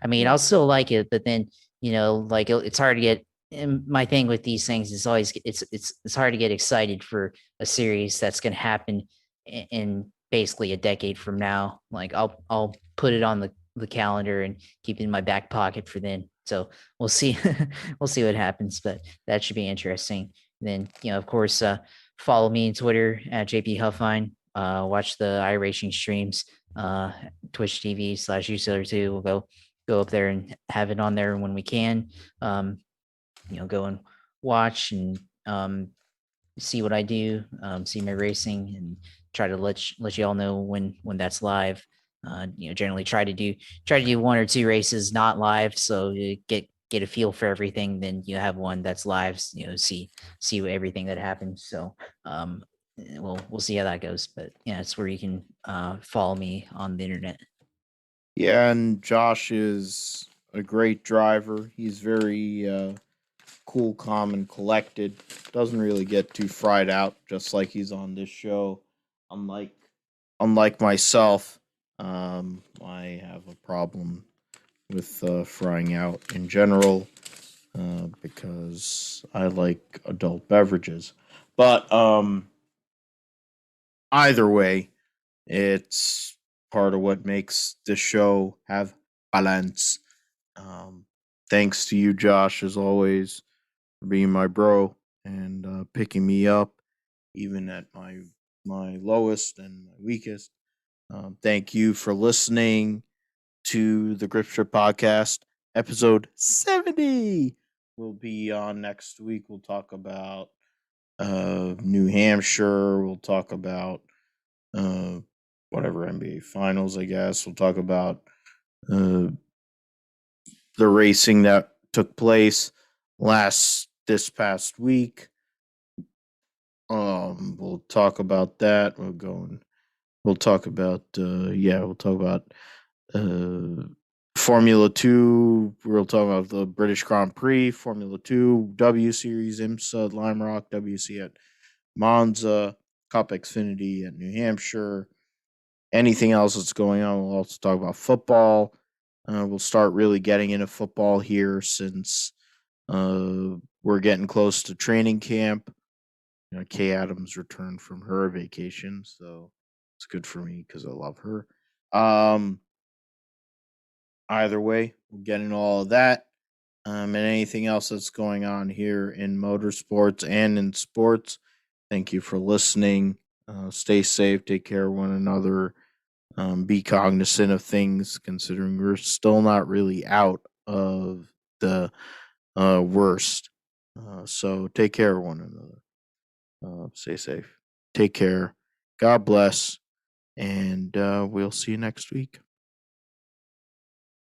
I mean, I'll still like it, but then like it's hard to get. And my thing with these things is always it's hard to get excited for a series that's going to happen in basically a decade from now. Like I'll put it on the calendar and keep it in my back pocket for then. So we'll see. We'll see what happens, but that should be interesting. And then of course, follow me on Twitter at JP Huffine. Watch the iRacing streams, Twitch TV/UCLR2. We'll go up there and have it on there when we can. Go and watch and see what I do, see my racing, and try to let you all know when that's live. Generally try to do one or two races not live, so you get a feel for everything. Then you have one that's live, see everything that happens. So we'll see how that goes. But yeah, it's where you can follow me on the internet. Yeah, and Josh is a great driver. He's very cool, calm, and collected. Doesn't really get too fried out, just like he's on this show. Unlike myself, I have a problem with frying out in general because I like adult beverages. But either way, it's part of what makes the show have balance. Um, Thanks to you, Josh, as always, for being my bro and picking me up, even at my lowest and my weakest. Thank you for listening to the Grip Strip Podcast, episode 70. We'll be on next week. We'll talk about New Hampshire. We'll talk about uh, whatever NBA Finals, I guess. We'll talk about uh, the racing that took place this past week. We'll talk about that. We'll talk about Formula 2. We'll talk about the British Grand Prix, Formula 2, W Series, IMSA at Lime Rock, WC at Monza, Cup XFinity at New Hampshire. Anything else that's going on, we'll also talk about football. We'll start really getting into football here since we're getting close to training camp. Kay Adams returned from her vacation, so it's good for me because I love her. Either way, we'll get into all of that and anything else that's going on here in motorsports and in sports. Thank you for listening. Stay safe, take care of one another. Be cognizant of things, considering we're still not really out of the worst. So take care of one another. Stay safe. Take care. God bless. And we'll see you next week.